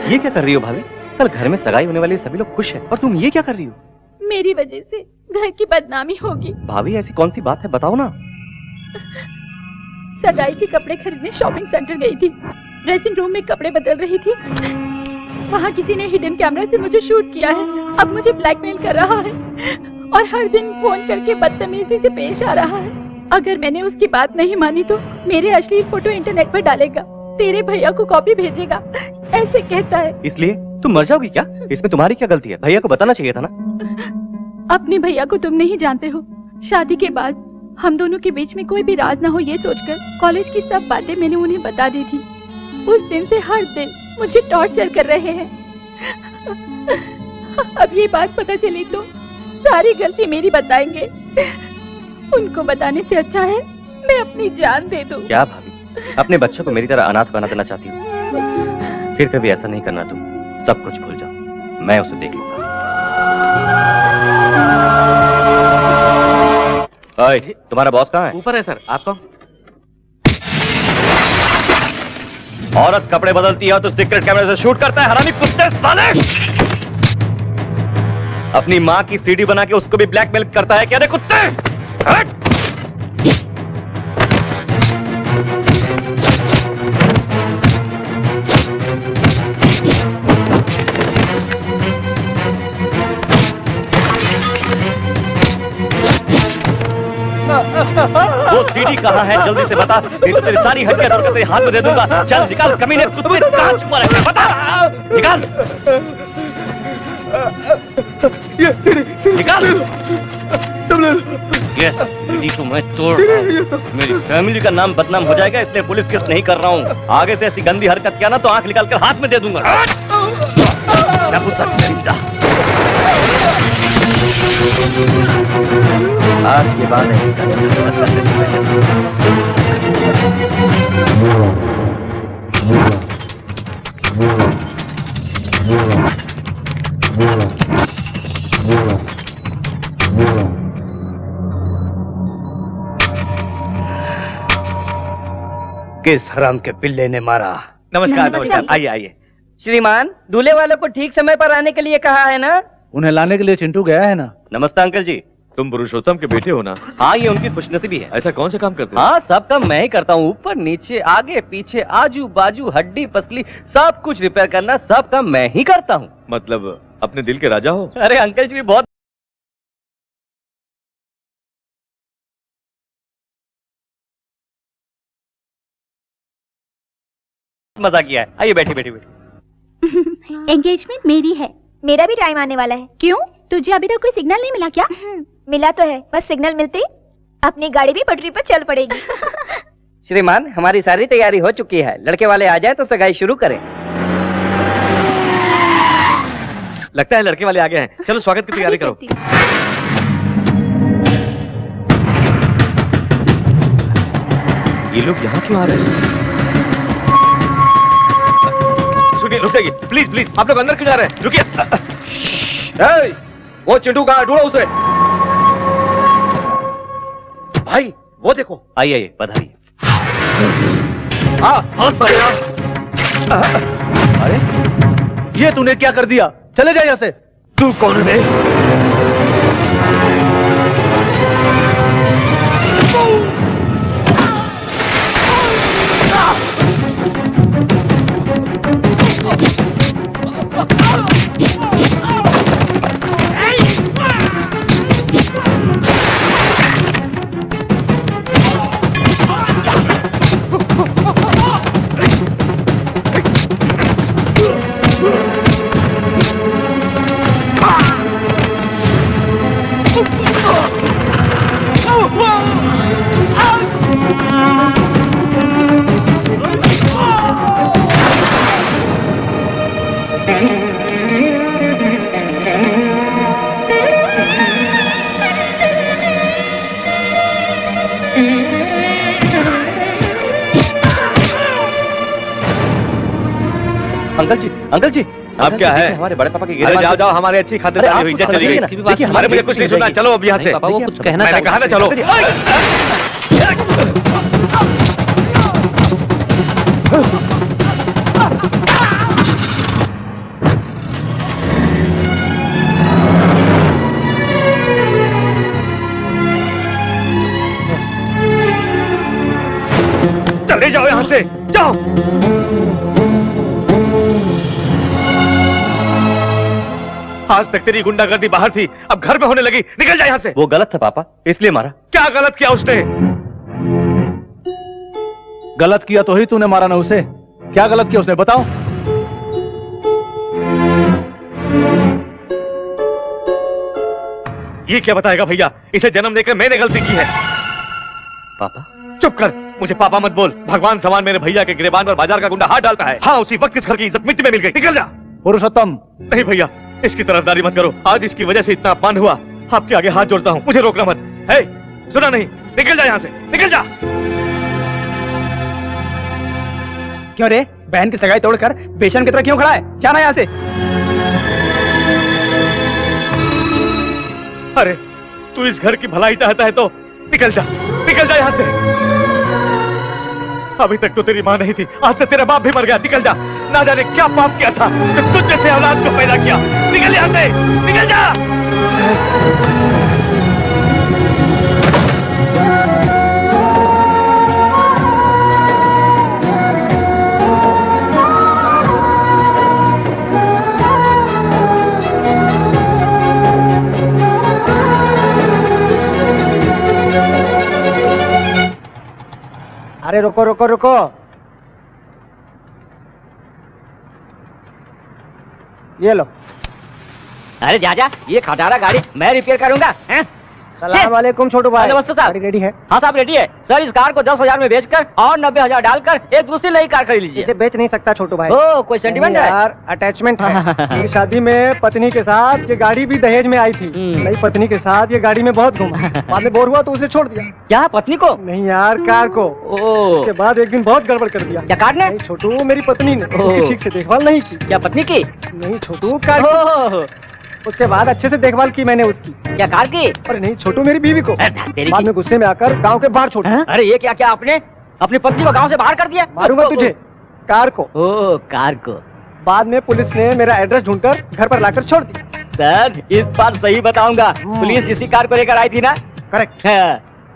ये क्या कर रही हो भाभी? कल घर में सगाई होने वाली सभी लोग खुश हैं और तुम ये क्या कर रही हो? मेरी वजह से घर की बदनामी होगी। भाभी ऐसी कौन सी बात है बताओ ना। सगाई के कपड़े खरीदने शॉपिंग सेंटर गई थी। ड्रेसिंग रूम में कपड़े बदल रही थी। वहाँ किसी ने हिडन कैमरा से मुझे शूट किया है। अब मुझे ब्लैकमेल कर रहा है और हर दिन फोन करके बदतमीजी से पेश आ रहा है। अगर मैंने उसकी बात नहीं मानी तो मेरे अश्लील फोटो इंटरनेट पर डालेगा, तेरे भैया को कॉपी भेजेगा, ऐसे कहता है। इसलिए तुम मर जाओगी क्या? इसमें तुम्हारी क्या गलती है? भैया को बताना चाहिए था ना। अपने भैया को तुम नहीं जानते हो। शादी के बाद हम दोनों के बीच में कोई भी राज ना हो ये सोचकर कॉलेज की सब बातें मैंने उन्हें बता दी थी। उस दिन से हर दिन मुझे टॉर्चर कर रहे हैं। अब ये बात पता चली तो सारी गलती मेरी बताएंगे। उनको बताने से अच्छा है मैं अपनी जान दे दूं। क्या भाभी, अपने बच्चों को मेरी तरह अनाथ बना देना चाहती हो? फिर कभी ऐसा नहीं करना तुम। सब कुछ भूल जाओ, मैं उसे देख लूंगा। ओए, तुम्हारा बॉस कहाँ है? ऊपर है सर। आप कौन? औरत कपड़े बदलती है तो सीक्रेट कैमरे से शूट करता है। हरामी कुत्ते साले! अपनी माँ की सीडी बना के उसको भी ब्लैकमेल करता है क्या रे कुत्ते? हट! वो सीडी कहाँ है जल्दी से बता, नहीं तो तेरी सारी हड्डियां तोड़कर तेरे हाथ में दे दूंगा। चल निकाल कमीने कुत्ते, कहाँ छुपा रखा है? बता, निकाल। ये सीडी निकाल। यस, सीडी तो मैं तोड़ रहा हूं। मेरी फैमिली का नाम बदनाम हो जाएगा, इसलिए पुलिस केस नहीं कर रहा हूँ। आगे से ऐसी गंदी हरकत किया ना तो आंख निकाल कर हाथ में दे दूंगा। आज के बाद ऐसी गंदी हरकत करने से किस हराम के पिल्ले ने मारा? नमस्कार। नमस्कार। आइए आइए। श्रीमान, दूल्हे वालों को ठीक समय पर आने के लिए कहा है ना? उन्हें लाने के लिए चिंटू गया है ना। नमस्ते अंकल जी। तुम पुरुषोत्तम के बेटे हो ना? हाँ, ये उनकी खुशनसीबी है। ऐसा कौन सा काम करते हो? हाँ, सब काम मैं ही करता हूँ। ऊपर नीचे आगे पीछे आजू बाजू हड्डी पसली सब कुछ रिपेयर करना, सब काम मैं ही करता हूँ। मतलब अपने दिल के राजा हो? अरे अंकल जी भी बहुत मजा किया है। आइए बैठिए बैठिए बैठिए। एंगेजमेंट मेरी है। मेरा भी टाइम आने वाला है। क्यों? तुझे अभी तक कोई सिग्नल नहीं मिला क्या? मिला तो है, बस सिग्नल मिलते ही अपनी गाड़ी भी पटरी पर चल पड़ेगी। श्रीमान, हमारी सारी तैयारी हो चुकी है। लड़के वाले आ जाए तो सगाई शुरू करें। लगता है लड़के वाले आ गए हैं। चलो स्वागत की तैयारी करो। ये लोग यहाँ क्यों आ रहे हैं? सुनिए, रुक जाइए प्लीज प्लीज। आप लोग अंदर क्यों जा रहे हैं? रुकिए। वो चिंटू कहाँ? ढूंढो उसे। भाई वो देखो। आइए आइए, पधारिए। बहुत बढ़िया। अरे ये तूने क्या कर दिया? चले जाए यहाँ से। तू कौन है? अंकल जी, अंकल जी, अब क्या है? हमारे बड़े पापा की अरे जाओ जाओ, हमारी अच्छी खातिरदारी हुई, इज्जत चली गई। देखिए अरे मुझे कुछ नहीं सुनना, चलो अब यहाँ से। पापा वो कुछ कहना मैंने कहा ना चलो। चले जाओ यहाँ से, जाओ। आज तक तेरी गुंडागर्दी बाहर थी, अब घर में होने लगी, निकल जा यहाँ से। वो गलत था पापा, इसलिए मारा। क्या गलत किया उसने? गलत किया तो ही तूने मारा ना उसे। क्या गलत किया उसने, बताओ। ये क्या बताएगा भैया, इसे जन्म देकर मैंने गलती की है। पापा चुप कर, मुझे पापा मत बोल। भगवान समान मेरे भैया के गिरेबान पर बाजार का गुंडा हाथ डालता है। हाँ, उसी वक्त इस घर की इज्जत मिट्टी में मिल गई। निकल जा। पुरुषोत्तम, नहीं भैया, इसकी तरफदारी मत करो। आज इसकी वजह से इतना अपमान हुआ, आपके आगे हाथ जोड़ता हूँ, मुझे रोकना मत। है, सुना नहीं? निकल जा यहाँ से, निकल जा। क्यों रे, बहन की सगाई तोड़कर बेचैन की तरह क्यों खड़ा है? जाना यहाँ से। अरे तू इस घर की भलाई चाहता है तो निकल जा, निकल जा यहाँ से। अभी तक तो तेरी माँ नहीं थी, आज से तेरा बाप भी मर गया। निकल जा, ना जाने क्या पाप किया था कि तुझ जैसे औलाद को पैदा किया। निकल यहाँ से, निकल जा। अरे रुको रुको रुको, ये लो। अरे जा ये खटारा गाड़ी मैं रिपेयर करूंगा। हैं? सलाम वालेकुम छोटू भाई। नमस्ते साहब। गाड़ी रेडी है? हाँ साहब रेडी है सर। इस कार को 10,000 में बेचकर और 90,000 डालकर एक दूसरी नई कार खरीद लीजिए। इसे बेच नहीं सकता छोटू भाई। ओ कोई सेंटिमेंट है यार, अटैचमेंट है। मेरी शादी में पत्नी के साथ ये गाड़ी भी दहेज में आई थी। नई पत्नी के साथ ये गाड़ी में बहुत घूमा, बाद में बोर हुआ तो उसे छोड़ दिया। क्या पत्नी को? नहीं यार, कार को। उसके बाद एक दिन बहुत गड़बड़ कर दिया। क्या कार ने? छोटू, मेरी पत्नी ने उसकी ठीक से देखभाल नहीं की। क्या पत्नी की? नहीं छोटू, कार की। उसके बाद अच्छे से देखभाल की मैंने उसकी। क्या कार की? अरे नहीं छोटू, मेरी बीवी को। तेरी बाद में गुस्से में आकर गांव के बाहर छोड़। अरे ये क्या आपने अपनी पत्नी को गांव से बाहर कर दिया? मारूंगा तुझे। कार को। ओ कार को। बाद में पुलिस ने मेरा एड्रेस ढूंढकर घर पर लाकर छोड़ दिया। सर इस बार सही बताऊंगा, पुलिस जिसी कार को लेकर आई थी ना। करेक्ट।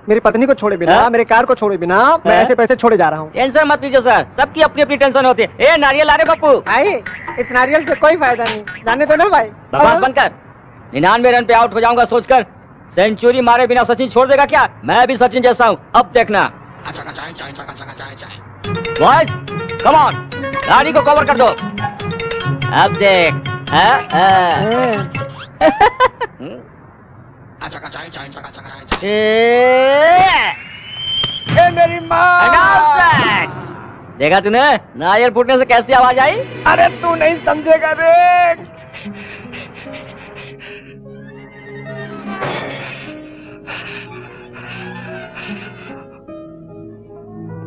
मेरी पत्नी को छोड़े बिना, मेरे कार को छोड़े बिना मैं ऐसे पैसे छोड़े जा रहा हूँ। टेंशन मत लीजिए सर, सबकी अपनी अपनी टेंशन होती है। ए नारियल ला रहे पप्पू? भाई इस नारियल से कोई फायदा नहीं, जाने दो ना भाई। बकवास बंद कर। 99 रन पे आउट हो जाऊंगा सोचकर सेंचुरी मारे बिना सचिन छोड़ देगा क्या? मैं भी सचिन जैसा हूँ, अब देखना। बॉयज कम ऑन, गाड़ी को कवर कर दो। अब देख। मेरी माँ। देखा तूने नारियल फूटने से कैसी आवाज आई? अरे तू नहीं समझेगा रे।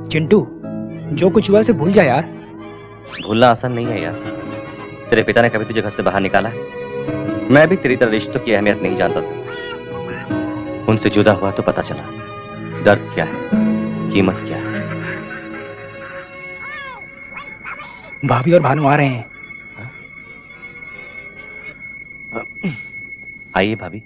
चिंटू जो कुछ हुआ उसे भूल जा यार। भूलना आसान नहीं है यार। तेरे पिता ने कभी तुझे घर से बाहर निकाला है? मैं भी तेरी तरह रिश्तों की अहमियत नहीं जानता था। उनसे जुदा हुआ तो पता चला दर्द क्या है, कीमत क्या है। भाभी और भानु आ रहे हैं। आइए भाभी,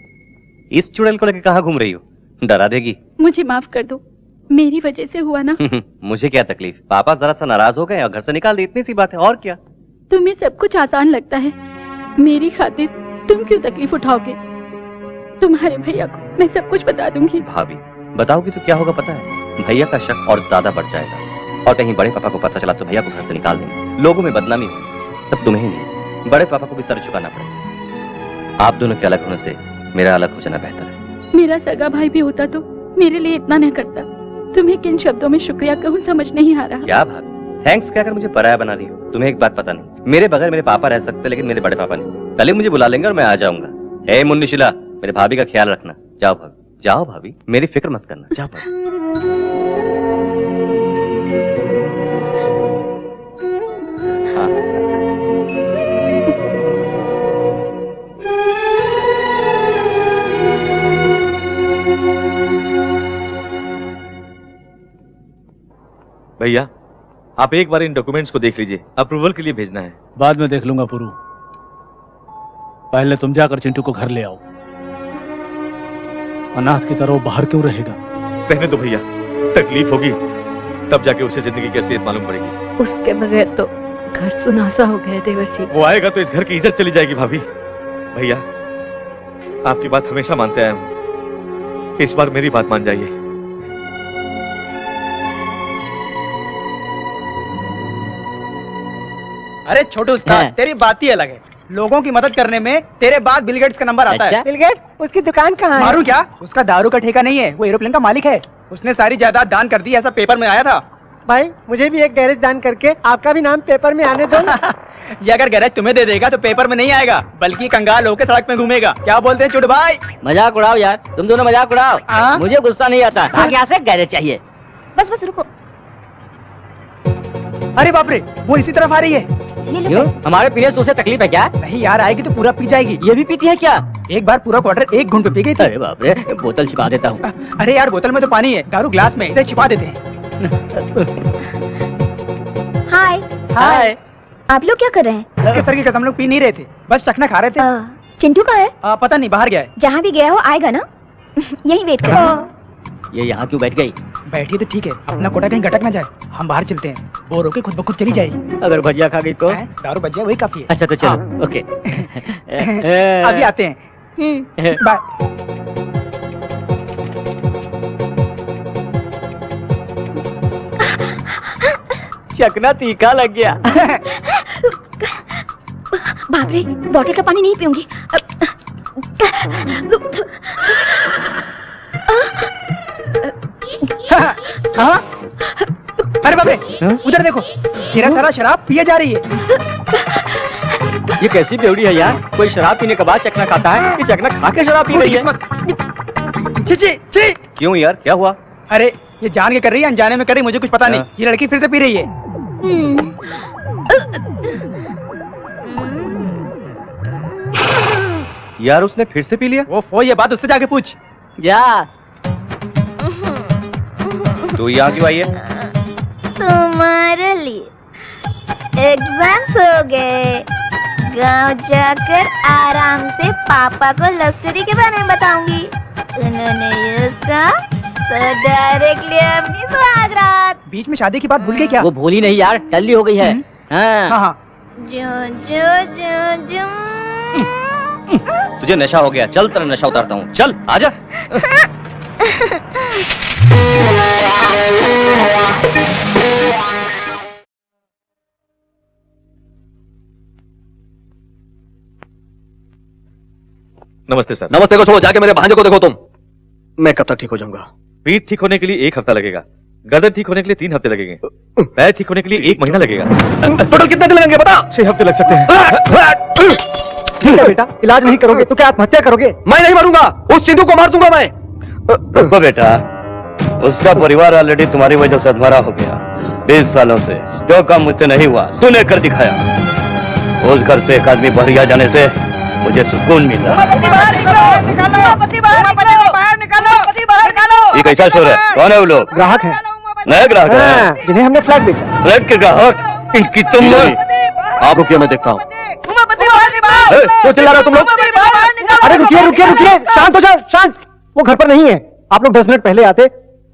इस चुड़ैल को लेकर कहाँ घूम रही हो? डरा देगी। मुझे माफ कर दो, मेरी वजह से हुआ ना। मुझे क्या तकलीफ, पापा जरा सा नाराज हो गए और घर से निकाल दी, इतनी सी बात है, और क्या। तुम्हें सब कुछ आसान लगता है, मेरी खातिर तुम क्यों तकलीफ उठाओगे? तुम्हारे भैया को मैं सब कुछ बता दूंगी। भाभी बताओगी तो क्या होगा पता है? भैया का शक और ज्यादा बढ़ जाएगा, और कहीं बड़े पापा को पता चला तो भैया को घर से निकाल देंगे, लोगों में बदनामी होगी, तब तुम्हें ही नहीं बड़े पापा को भी सर झुकाना पड़ेगा। आप दोनों के अलग होने से मेरा अलग हो जाना बेहतर है। मेरा सगा भाई भी होता तो मेरे लिए इतना न करता। तुम्हें किन शब्दों में शुक्रिया कहूँ समझ नहीं आ रहा। क्या भाभी थैंक्स कहकर मुझे पराया बना रही हो? तुम्हें एक बात पता नहीं, मेरे बगैर मेरे पापा रह सकते लेकिन मेरे बड़े पापा नहीं। कल ही मुझे बुला लेंगे और मैं आ जाऊंगा। हे मुन्नी शिला, मेरे भाभी का ख्याल रखना। जाओ भाभी, जाओ भाभी, मेरी फिक्र मत करना, जाओ भाभी। हाँ। भैया आप एक बार इन डॉक्यूमेंट्स को देख लीजिए, अप्रूवल के लिए भेजना है। बाद में देख लूंगा पुरू, पहले तुम जाकर चिंटू को घर ले आओ। अनाथ की तरह वो बाहर क्यों रहेगा? रहने दो भैया, तकलीफ होगी तब जाके उसे जिंदगी की असलियत मालूम पड़ेगी। उसके बगैर तो घर सुनासा हो गया देवर्षि। वो आएगा तो इस घर की इज्जत चली जाएगी भाभी। भैया आपकी बात हमेशा मानते आया हूं, इस बार मेरी बात मान जाइए। अरे छोटू उस्ताद, तेरी बात ही अलग है। लोगों की मदद करने में तेरे बाद बिल गेट्स का नंबर आता है। Bill Gates? उसकी दुकान कहाँ है? मारू क्या? उसका दारू का ठेका नहीं है, वो एरोप्लेन का मालिक है। उसने सारी जायदाद दान कर दी, ऐसा पेपर में आया था। भाई मुझे भी एक गैरेज दान करके आपका भी नाम पेपर में आने दो ना। ये अगर गैरेज तुम्हें दे देगा तो पेपर में नहीं आएगा, बल्कि कंगाल होकर सड़क में घूमेगा। क्या बोलते हैं चुड़ भाई? मजाक उड़ाओ यार, तुम दोनों मजाक उड़ाओ। मुझे गुस्सा नहीं आता। आगे यहाँ से गैरेज चाहिए। बस बस रुको। अरे बाप रे, वो इसी तरफ आ रही है। क्यों? हमारे पीने से उसे तकलीफ है क्या? नहीं यार, आएगी तो पूरा पी जाएगी। ये भी पीती है क्या? एक बार पूरा क्वार्टर एक घूंट पे पी गई थी। अरे बाप रे, बोतल छिपा देता हूँ। अरे यार बोतल में तो पानी है, दारू ग्लास में, इसे छिपा देते हैं। हाय हाय। आप लोग क्या कर रहे हैं? इसके सर की कसम, हम लोग पी नहीं रहे थे, बस चखना खा रहे थे। चिंटू का है? पता नहीं, बाहर गया है। जहाँ भी गया हो आएगा ना, यही वेट कर। ये यहाँ क्यों बैठ गई? बैठी तो ठीक है, अपना कोटा कहीं गटक ना जाए। हम बाहर चलते हैं, बोर होके खुद ब खुद चली जाएगी। अगर भजिया खा गई तो? दारू बच जाए वही काफी है। अच्छा तो चलो। ओके अभी आते हैं। बाय। चकना तीखा लग गया। बाप रे, बॉटल का पानी नहीं पीऊंगी। हाँ? अरे बाप रे, उधर देखो, तेरा सारा शराब पिए जा रही है। ये कैसी बेवड़ी है यार? कोई शराब पीने के बाद चकना खाता है, ये चकना खा के शराब पी रही है। ची ची ची। क्यों यार, क्या हुआ? अरे ये जान के कर रही है, अनजाने में कर रही है, मुझे कुछ पता नहीं। ये लड़की फिर से पी रही है। यार उसने फिर से पी लिया? वो ये बात उससे जाके पूछ। जा। तू यहाँ क्यों आई है? तुम्हारे लिए एग्जाम्स हो गए, गांव जाकर आराम से पापा को लश्करी के बारे में बताऊंगी। उन्होंने ये सब तो डायरेक्टली अपनी सुहागरात। बीच में शादी की बात भूल गई क्या? वो भूली नहीं यार, टल्ली हो गई है। हाँ। तुझे नशा हो गया, चल तेरा नशा उतारता हूँ, चल आजा। नमस्ते सर। नमस्ते को छोड़ो, जाके मेरे भांजे को देखो तुम। मैं कब तक ठीक हो जाऊंगा? पीठ ठीक होने के लिए 1 हफ्ता लगेगा, गर्दन ठीक होने के लिए 3 हफ्ते लगेंगे, पैर ठीक होने के लिए 1 महीना लगेगा। टोटल कितने दिन लगेंगे बता? 6 हफ्ते लग सकते हैं। ठीक है बेटा, इलाज नहीं करोगे तो क्या आत्महत्या करोगे? मैं नहीं मरूंगा, उस चिंटू को मार दूंगा मैं। रुको बेटा, उसका परिवार ऑलरेडी तुम्हारी वजह से अधमरा हो गया। 20 सालों से जो काम मुझसे नहीं हुआ तूने कर दिखाया। उस घर से एक आदमी बहरिया जाने से मुझे सुकून मिला। ये कैसा शोर है? कौन है वो लोग? ग्राहक है। नया ग्राहक है जिन्हें हमने फ्लैट बेचा। फ्लैट के ग्राहक? इनकी तुम आप रुकिए, मैं देखता हूँ। तो चिल्ला रहे हो तुम लोग? अरे रुकिए रुकिए रुकिए, शांत हो जाओ, शांत। वो घर पर नहीं है, आप लोग 10 मिनट पहले आते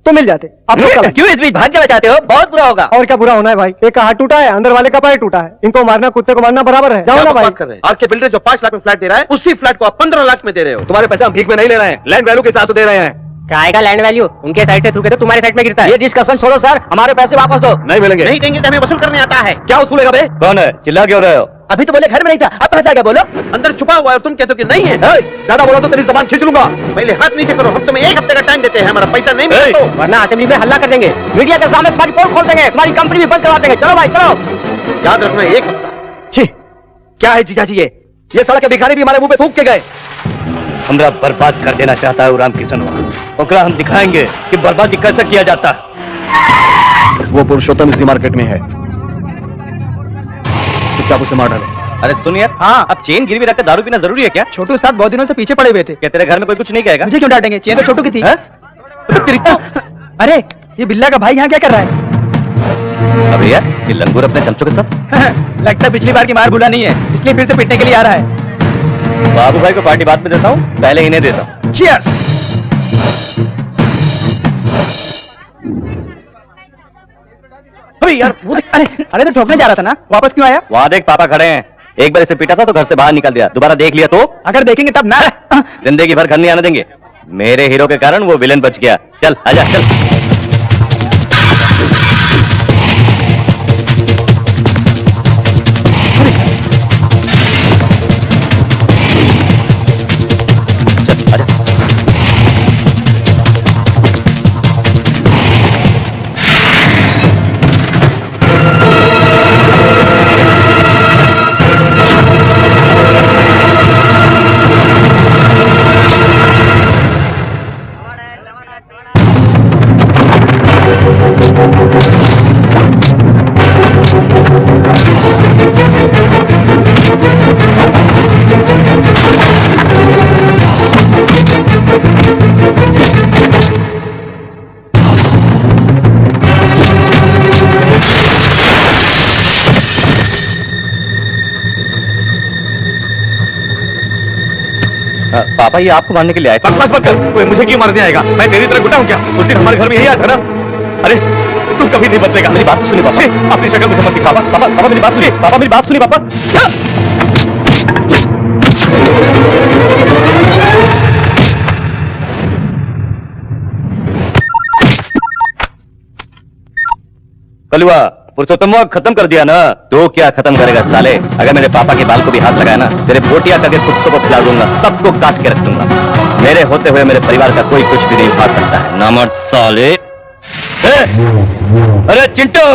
तो मिल जाते। आप लोग क्यों इस बीच भाग जाना चाहते हो? बहुत बुरा होगा। और क्या बुरा होना है भाई? एक का हाथ टूटा है, अंदर वाले का पैर टूटा है। इनको मारना कुत्ते को मारना बराबर है। जाओ ना भाई। आपके बिल्डर जो 5 लाख में फ्लैट दे रहा है, उसी फ्लैट को आप 15 लाख में दे रहे हो। तुम्हारे पैसे हम भीख में नहीं ले रहे हैं, लैंड वैल्यू के साथ तो दे रहे हैं। काय का लैंड वैल्यू? उनके साइड से थूके तो तुम्हारे साइड में गिरता है। ये डिस्कशन छोड़ो सर, हमारे पैसे वापस दो। नहीं मिलेंगे। नहीं देंगे तो हमें वसूल करने आता है। क्या वसूलेगा बे? कौन है? चिल्ला क्यों रहे हो? अभी तो बोले घर में नहीं था, अब कहाँ से आ गया? बोलो। अंदर छुपा हुआ है, तुम कहते हो कि नहीं है। ज्यादा बोला तो तेरी जबान खींच लूंगा। पहले हाथ नीचे करो, हम तुम्हें 1 हफ्ते का टाइम देते हैं, हमारा पैसा नहीं मिले तो वरना असेंबली में हल्ला कर देंगे, मीडिया के सामने तुम्हारी पोल खोल देंगे, तुम्हारी कंपनी भी बंद करवा देंगे। चलो भाई चलो। याद रखना, 1 हफ्ता। छी, क्या है जीजा जी ये सड़क के भिखारी भी हमारे मुंह पे थूक के गए। हमरा बर्बाद कर देना चाहता है राम किशन। ओकरा हम दिखाएंगे कि बर्बादी कैसे किया जाता है। वो पुरुषोत्तम इसी मार्केट में है, चुपचाप उसे मार डालो। अरे सुन यार, हाँ, अब चेन गिरवी रखकर दारू पीना जरूरी है क्या? छोटू उस्ताद बहुत दिनों से पीछे पड़े हुए थे। क्या तेरे घर में कोई कुछ नहीं कहेगा? मुझे क्यों डांटेंगे? चेन तो छोटू की थी। अरे ये बिल्ला का भाई यहाँ क्या कर रहा है? अब भैया ये लंगूर अपने चमचों के साथ लगता है पिछली बार की मार भूला नहीं है, इसलिए फिर से पिटने के लिए आ रहा है। बाबू भाई को पार्टी बाद में देता हूँ, पहले इन्हें देता हूँ। Cheers! अरे यार वो देख, अरे तो ठोकने जा रहा था ना, वापस क्यों आया? वहां देख पापा खड़े हैं, एक बार इसे पीटा था तो घर से बाहर निकल दिया, दोबारा देख लिया तो अगर देखेंगे तब ना। जिंदगी भर घर नहीं आने देंगे। मेरे हीरो के कारण वो विलेन बच गया। चल आजा चल। चल आजा। पापा ये आपको मारने के लिए आए थे। बकवास मत कर, कोई मुझे क्यों मारने आएगा? मैं तेरी तरह गुंडा हूँ क्या? उस दिन हमारे घर में यही आया था ना? अरे तू कभी नहीं बदलेगा। मेरी बात तो सुनिए पापा। अपनी शक्ल मुझे मत दिखा। पापा पापा मेरी बात सुनिए। पापा मेरी बात सुनिए पापा। कलुआ पुरुषोत्तम खत्म कर दिया ना, तो क्या खत्म करेगा साले? अगर मेरे पापा के बाल को भी हाथ लगाया ना, तेरे बोटिया करके कुत्तों को खिला दूंगा, सबको काट के रख दूंगा। मेरे होते हुए मेरे परिवार का कोई कुछ भी नहीं उखाड़ सकता है। नामर्द साले। अरे चिंटू,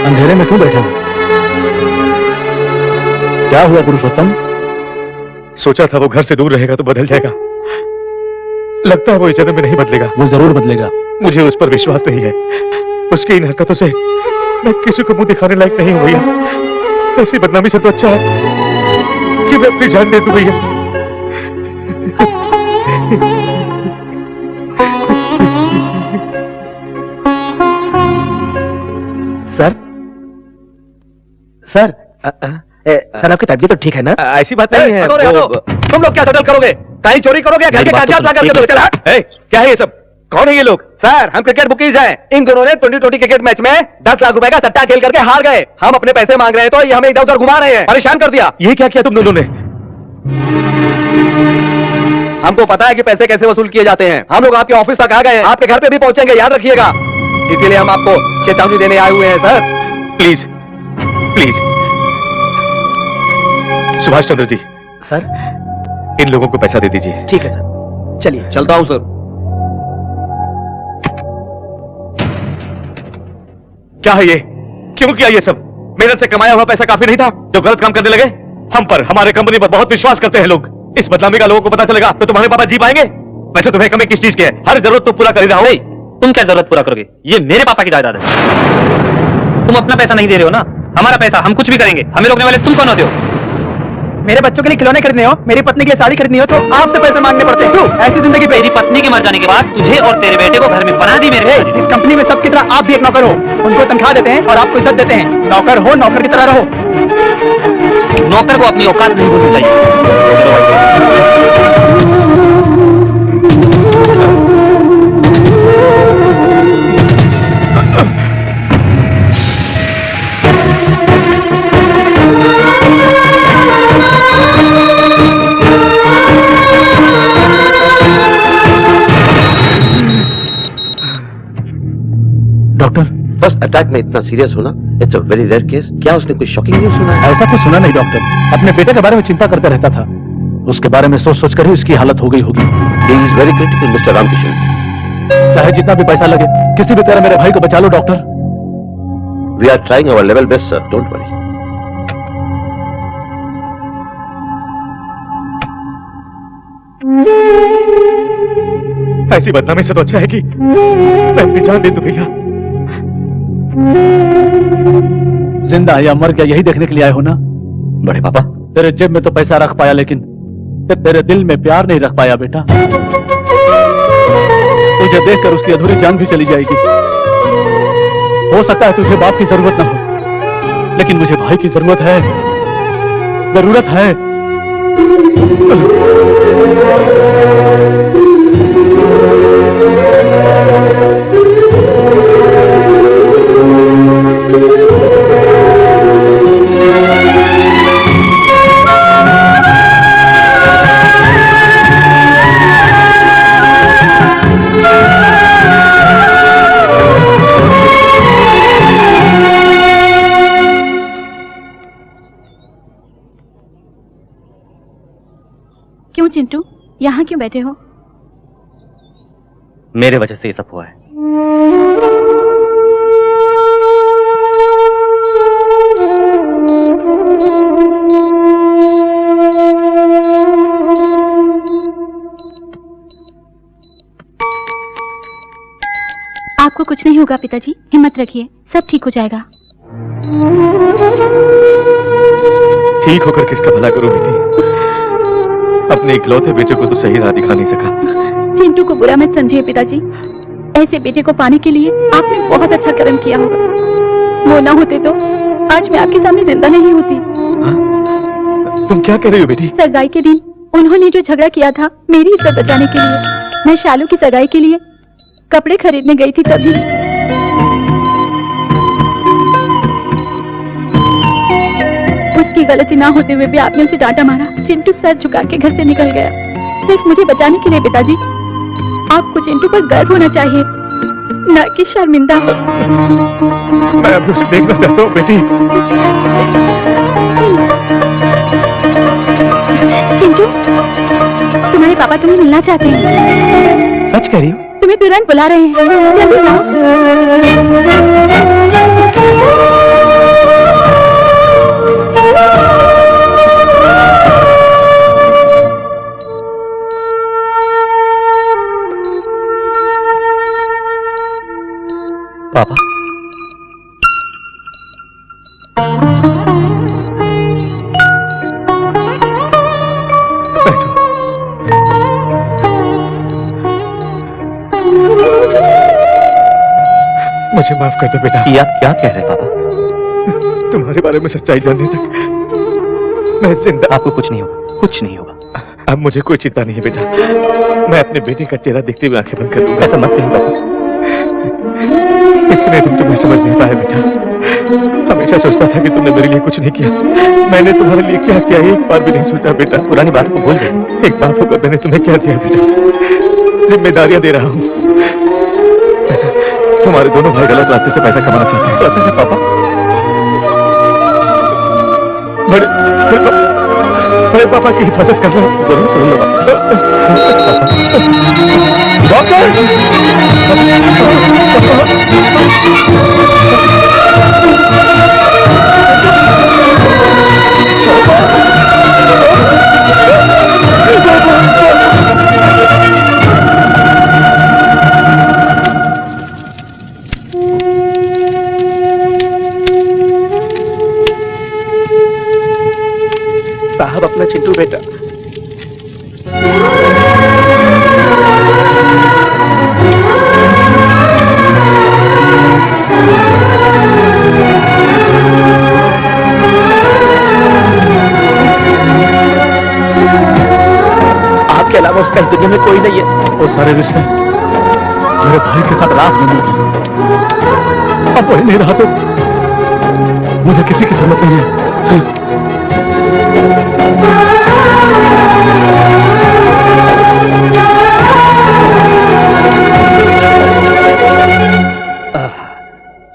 अंधेरे में क्यों बैठे हो? क्या हुआ पुरुषोत्तम? सोचा था वो घर से दूर रहेगा तो बदल जाएगा, लगता है वो इस जन्म में नहीं बदलेगा। वो जरूर बदलेगा। मुझे उस पर विश्वास नहीं है। उसकी इन हरकतों से मैं किसी को मुंह दिखाने लायक नहीं हूं भैया। ऐसी बदनामी से तो अच्छा है कि मैं अपनी जान दे दूं भैया। सर सर सर आपकी तबीयत तो ठीक है ना? ऐसी बात नहीं है। तुम लोग क्या सेटल करोगे? कहीं चोरी करोगे? घर के कागजात ला करके दोगे? चला। क्या है ये सब? कौन है ये लोग? सर हम क्रिकेट बुकीज हैं। इन दोनों ने 2020 क्रिकेट मैच में 10 लाख रुपए का सट्टा खेल करके हार गए। हम अपने पैसे मांग रहे हैं तो ये हमें इधर उधर घुमा रहे हैं, परेशान कर दिया। ये क्या किया तुम दोनों ने? हमको पता है कि पैसे कैसे वसूल किए जाते हैं। हम लोग आपके ऑफिस तक आ गए हैं, आपके घर पे भी पहुंचेंगे, याद रखिएगा। इसीलिए हम आपको चेतावनी देने आए हुए हैं sir. Please please. Subhash Chandra ji sir इन लोगों को पैसा दे दीजिए। ठीक है सर, चलिए चलता हूं सर। क्या है ये? क्यों किया ये सब? मेहनत से कमाया हुआ पैसा काफी नहीं था जो गलत काम करने लगे? हम पर, हमारे कंपनी पर बहुत विश्वास करते हैं लोग। इस बदनामी का लोगों को पता चलेगा तो तुम्हारे पापा जी पाएंगे? वैसे तुम्हें कमी किस चीज की है? हर जरूरत तो पूरा कर ही रहा हूं। तुम क्या जरूरत पूरा करोगे? ये मेरे पापा की जायदाद है। तुम अपना पैसा नहीं दे रहे हो ना, हमारा पैसा, हम कुछ भी करेंगे। हमें रोकने वाले तुम कौन होते हो? मेरे बच्चों के लिए खिलौने खरीदने हो, मेरी पत्नी के लिए साड़ी खरीदनी हो तो आपसे पैसे मांगने पड़ते हैं। क्यों? ऐसी जिंदगी पे। मेरी पत्नी के मर जाने के बाद तुझे और तेरे बेटे को घर में पनाह दी मेरे। इस कंपनी में सबकी तरह आप भी एक नौकर हो। उनको तनख्वाह देते हैं और आपको इज्जत देते हैं। नौकर हो, नौकर की तरह रहो। नौकर को अपनी औकात नहीं भूलनी चाहिए। डॉक्टर, बस अटैक में इतना सीरियस होना, it's a very rare case. क्या उसने कुछ शॉकिंग न्यूज़ सुना है? ऐसा कुछ सुना नहीं डॉक्टर। अपने बेटे के बारे में चिंता करता रहता था, उसके बारे में सोच सोच कर ही उसकी हालत हो गई होगी। He is very critical mister Ramkishan. चाहे जितना भी पैसा लगे, किसी भी तरह मेरे भाई को बचा लो doctor. We are trying our level best sir, don't worry. ऐसी बदनामी से तो अच्छा है कि मैं अपनी जान दे दूं भैया। जिंदा या मर गया यही देखने के लिए आए हो ना? बड़े पापा, तेरे जेब में तो पैसा रख पाया, लेकिन कि तेरे दिल में प्यार नहीं रख पाया बेटा। तुझे देखकर उसकी अधूरी जान भी चली जाएगी। हो सकता है तुझे बाप की जरूरत ना हो, लेकिन मुझे भाई की जरूरत है, जरूरत है। क्यों चिंटू, यहाँ क्यों बैठे हो? मेरे वजह से ये सब हुआ है। आपको कुछ नहीं होगा पिताजी, हिम्मत रखिए, सब ठीक हो जाएगा। ठीक होकर किसका भला करूं बेटी? अपने इकलौते बेटे को तो सही राह दिखा नहीं सका। चिंटू को बुरा मत समझिए पिताजी, ऐसे बेटे को पाने के लिए आपने बहुत अच्छा कर्म किया होगा। वो ना होते तो आज मैं आपके सामने जिंदा नहीं होती। तुम क्या कह रही हो बेटी? सगाई के दिन उन्होंने जो झगड़ा किया था मेरी इज्जत बचाने के लिए, मैं शालू की सगाई के लिए कपड़े खरीदने गई थी, तभी उसकी गलती ना होते हुए भी आपने उसे डांटा मारा। चिंटू सर झुका के घर से निकल गया, सिर्फ मुझे बचाने के लिए। पिताजी, आपको चिंटू पर गर्व होना चाहिए, न कि शर्मिंदा। मैं अब उसे देखना चाहता हूँ बेटी। चिंटू, तुम्हारे पापा तुम्हें मिलना चाहते हैं। सच कह रही हो? तुम्हें तुरंत बुला रहे हैं, जल्दी जाओ। पापा, मुझे माफ कर दो बेटा। ये आप क्या कह रहे हैं पापा? तुम्हारे बारे में सच्चाई जानने तक मैं जिंदा। आपको कुछ नहीं होगा, कुछ नहीं होगा। अब मुझे कोई चिंता नहीं है बेटा। मैं अपने बेटे का चेहरा देखते हुए आंखें बंद कर लूंगा। ऐसा मत कहिए पापा। इतने दिन तुम्हें समझ नहीं पाया बेटा। हमेशा सोचता था कि तुमने मेरे लिए कुछ नहीं किया। मैंने तुम्हारे लिए क्या किया एक बार भी नहीं सोचा बेटा। पुरानी बात को भूल जाइए। एक बात होकर मैंने तुम्हें क्या दिया बेटा? जिम्मेदारियां दे रहा हूँ। तुम्हारे दोनों भाई गलत रास्ते से पैसा कमाना चाहते हैं। पता है पापा? बड़े पापा की हिफाजत करना जरूर करूंगा। साहब, अपना चिंटू बेटा। आपके अलावा उसका इस दुनिया में कोई नहीं है। वो सारे रिश्ते मेरे भाई के साथ रात में मिले। अब वही नहीं रहा तो मुझे किसी की जरूरत नहीं है।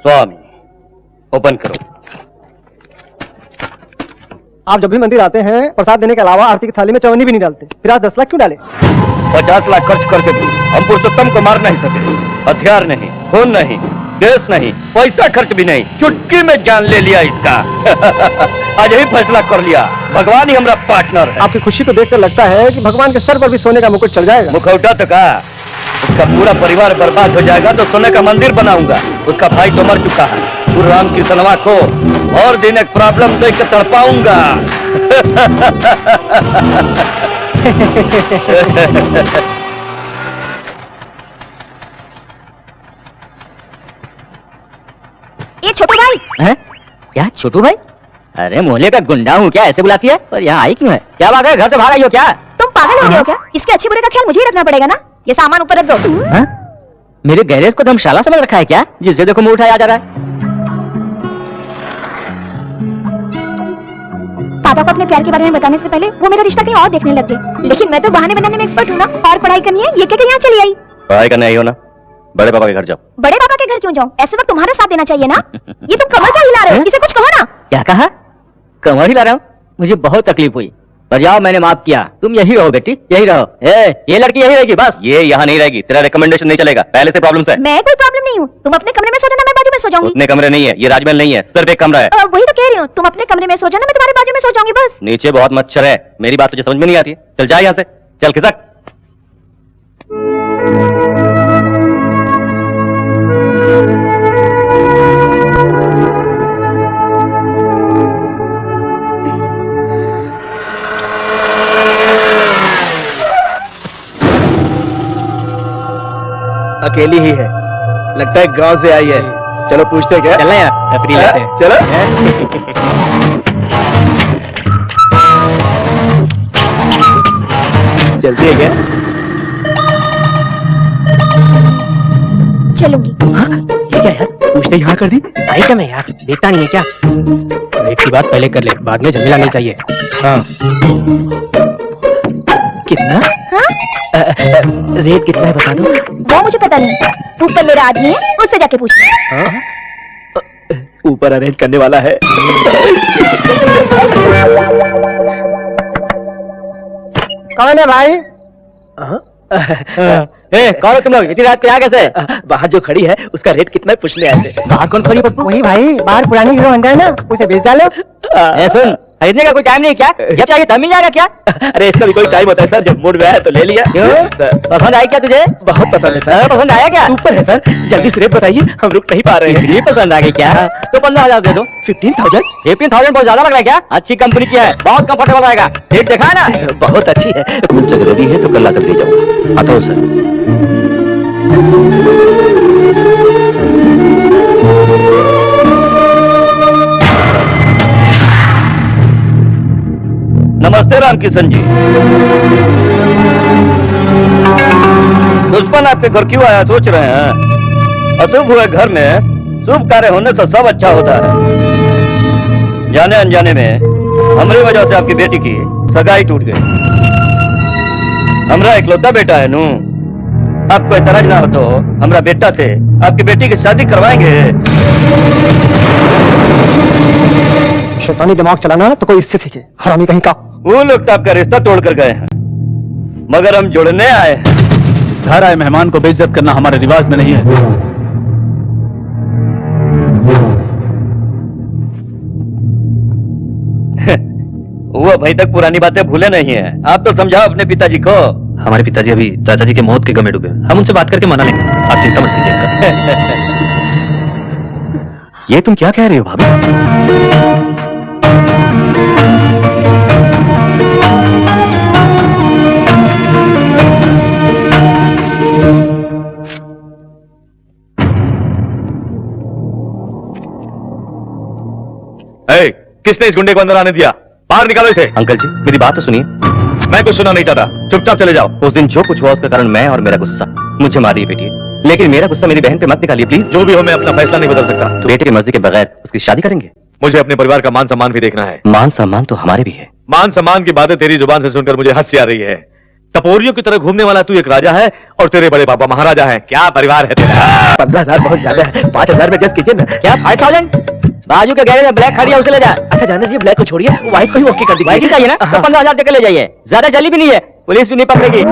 स्वामी, ओपन करो। आप जब भी मंदिर आते हैं प्रसाद देने के अलावा आरती की थाली में चवन्नी भी नहीं डालते, फिर आज 10 लाख क्यों डाले? 50 लाख खर्च करके भी हम पुरुषोत्तम को मार नहीं सके। हथियार नहीं, खून नहीं, देश नहीं, पैसा खर्च भी नहीं, चुटकी में जान ले लिया इसका। आज ही फैसला कर लिया, भगवान ही हमारा पार्टनर है। आपकी खुशी को देखकर लगता है कि भगवान के सर पर भी सोने का मुकुट चढ़ जाएगा। मुखौटा तो कहा, उसका पूरा परिवार बर्बाद हो जाएगा तो सोने का मंदिर बनाऊंगा। उसका भाई तो मर चुका है। गुरु राम की सनवा को और दिन एक प्रॉब्लम देख के तड़पाऊंगा। ये छोटू भाई। हैं? क्या छोटू भाई? अरे मोहल्ले का गुंडा हूँ क्या, ऐसे बुलाती है? पर यहाँ आई क्यों है? क्या बात है, घर से भाग आई हो क्या? तुम पागल हो गए हो क्या? इसके अच्छे बुरे का ख्याल मुझे ही रखना पड़ेगा ना। ये सामान ऊपर रख दो। हाँ? मेरे गैरेज को धर्मशाला समझ रखा है क्या, जिससे देखो मुंह उठाया जा रहा है? पापा को अपने प्यार के बारे में बताने से पहले वो मेरा रिश्ता कहीं और देखने लग गए, लेकिन मैं तो बहाने बनाने में एक्सपर्ट हूँ ना। और पढ़ाई करनी है ये क्या यहाँ चली आई? पढ़ाई करने आई हो ना, बड़े पापा के घर जाओ। बड़े पापा के घर क्यों जाऊँ? ऐसे वक्त तुम्हारा साथ देना चाहिए ना। ये तुम कमर क्या हिला रहे हो? इसे कुछ कहो ना। क्या कहा? कमर हिला रहा हूँ? मुझे बहुत तकलीफ हुई, पर जाओ मैंने माफ किया। तुम यही रहो बेटी, यही रहो। ये लड़की यही रहेगी बस। ये यहाँ नहीं रहेगी, तेरा रिकमेंडेशन नहीं चलेगा, पहले से प्रॉब्लम है। मैं कोई प्रॉब्लम नहीं हूँ, तुम अपने कमरे में सो जाना, मैं बाजू में सो जाऊंगी। उतने कमरे नहीं है, ये राजमहल नहीं है, सिर्फ एक कमरा है। वही तो कह रही हूँ, तुम अपने कमरे में सो जाना, मैं तुम्हारे बाजू में सो जाऊंगी बस। नीचे बहुत मच्छर है, मेरी बात तुझे समझ में नहीं आती है। चल जा यहाँ से, चल खिसक। अकेली ही है, लगता है गांव से आई है। चलो पूछते क्या? चल यार, तफरी लेते हैं। चलो। जल्दी है क्या? चलूंगी। ये क्या यार, पूछते यहाँ कर दी? भाई क्या मैं यार देखता नहीं है क्या? रेट की बात पहले कर ले, बाद में झमेला नहीं चाहिए। हाँ कितना? हाँ? रेट कितना है बता दो। वो मुझे पता नहीं, ऊपर मेरा आदमी है, उससे जाके पूछ। ऊपर अरेंज करने वाला है। कौन है भाई? कौन हो तुम लोग, इतनी रात पे यहाँ कैसे? बाहर जो खड़ी है उसका रेट कितना है पूछने आए थे। बाहर कौन खड़ी पप्पू? वही भाई, बाहर पुरानी हीरो होंडा है ना, उसे बेच डालो। सुन, खरीदने का कोई टाइम नहीं क्या? जब चाहिए तब मिल जाएगा क्या? अरे इसका भी कोई टाइम होता है सर, जब मूड में आया तो ले लिया। क्यों? पसंद आई क्या तुझे? बहुत पसंद है सर। पसंद आया क्या? ऊपर है सर, जल्दी से रेट बताइए, हम रुक नहीं पा रहे हैं। ये पसंद आ गई क्या? तो 15,000 दे दो। 15,000? 15,000 बहुत ज्यादा लग रहा है क्या? अच्छी कंपनी की है, बहुत कंफर्टेबल रहेगा। सीट देखा है ना? बहुत अच्छी है। मुझसे जरूरी है तो कल आकर ले जाऊंगा। आता हूँ सर। नमस्ते रामकिशन जी। दुश्मन आपके घर क्यों आया सोच रहे हैं? अशुभ हुए घर में शुभ कार्य होने से सब अच्छा होता है। जाने अनजाने में हमारी वजह से आपकी बेटी की सगाई टूट गई। हमारा इकलौता बेटा है नू, आपको इतराज ना हो तो हमारा बेटा से आपकी बेटी की शादी करवाएंगे। शैतानी दिमाग चलाना तो कोई इससे सीखे, हरामी कहीं का। वो लोग तो आपका रिश्ता तोड़ कर गए हैं, मगर हम जुड़ने आए हैं। घर आए मेहमान को बेइज्जत करना हमारे रिवाज में नहीं है। वो अभी तक पुरानी बातें भूले नहीं है। आप तो समझाओ अपने पिताजी को। हमारे पिताजी अभी चाचा जी के मौत के गम में डूबे, हम उनसे बात करके मना लेंगे, आप चिंता मत कीजिए। ये तुम क्या कह रहे हो भाभी? किसने इस गुंडे को अंदर आने दिया? बाहर निकालो इसे। अंकल जी मेरी बात तो सुनिए। मैं कुछ सुना नहीं चाहता, चुपचाप चले जाओ। उस दिन जो कुछ हुआ उसका कारण मैं और मेरा गुस्सा। मुझे मारिए बेटी, लेकिन मेरा गुस्सा मेरी बहन पे मत निकालिए प्लीज। जो भी हो मैं अपना फैसला नहीं बदल सकता। तो बेटे की मर्जी के बगैर उसकी शादी करेंगे? मुझे अपने परिवार का मान सम्मान भी देखना है। मान सम्मान तो हमारे भी है। मान सम्मान की बातें तेरी जुबान से सुनकर मुझे हंसी आ रही है। टपोरियों की तरह घूमने वाला तू एक राजा है और तेरे बड़े पापा महाराजा हैं। क्या परिवार है तेरा? 15,000 बहुत ज्यादा है, 5,000 में एडजस्ट कीजिए ना। क्या 5,000? बाजू के गैरेज में ब्लैक खड़ी है, उसे ले जा। अच्छा जानना जी, ब्लैक को छोड़िए, व्हाइट को ही ओके कर दीजिए। व्हाइट ही चाहिए ना? तो 15,000 देकर ले जाइए, ज्यादा जल्दी भी नहीं है, पुलिस भी नहीं पकड़ेगी।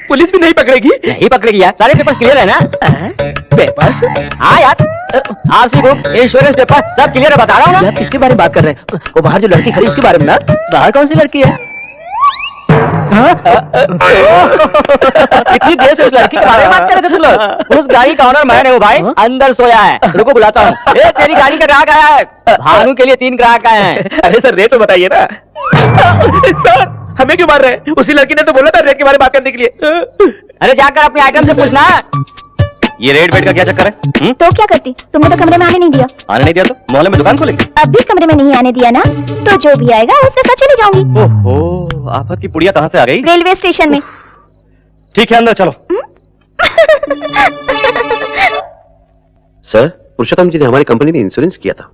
पुलिस भी नहीं पकड़ेगी? नहीं पकड़ेगी यार, सारे पेपर्स क्लियर है ना? पेपर्स? हाँ यार, आरसी बुक, इंश्योरेंस पेपर सब क्लियर है, बता रहा हूँ ना। आप किसके बारे में बात कर रहे हैं? वो बाहर जो लड़की खड़ी उसके बारे में ना? बाहर कौन सी लड़की है? इतनी देर से उस लड़की के बारे में बात कर रहे थे तुम लोग? उस गाड़ी का ऑनर मैं हूँ भाई, अंदर सोया है, रुको बुलाता हूँ। तेरी गाड़ी का ग्राहक आया है, भानु के लिए 3 ग्राहक आए हैं। अरे सर रेट तो बताइए ना। सर हमें क्यों मार रहे हैं? उसी लड़की ने तो बोला था रेट के बारे में बात करने के लिए। अरे जाकर अपने आइटम से पूछना। ये रेड बेड का क्या चक्कर है? तो क्या करती? तुमने तो कमरे में आने नहीं दिया। आने नहीं दिया तो मोहल्ले में दुकान खोलेंगे? अब भी कमरे में नहीं आने दिया ना, तो जो भी आएगा उसके साथ चली जाऊंगी। ओहो, आफत की पुड़िया कहाँ से आ गई? रेलवे स्टेशन में। ठीक है, अंदर चलो। सर, पुरुषोत्तम जी ने हमारी कंपनी में इंश्योरेंस किया था।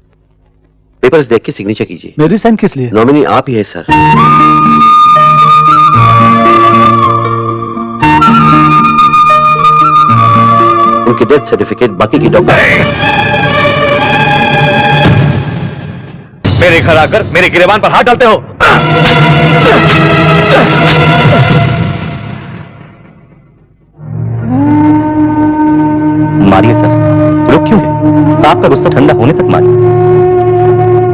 पेपर्स देख के सिग्नेचर कीजिए। मेरी साइन किस लिए? नॉमिनी आप ही है सर। उनकी डेथ सर्टिफिकेट बाकी की डॉक्यूमेंट। मेरे घर आकर मेरे गिरेबान पर हाथ डालते हो। मारिए सर, रुक क्यों गए? आपका गुस्सा ठंडा होने तक मारिए।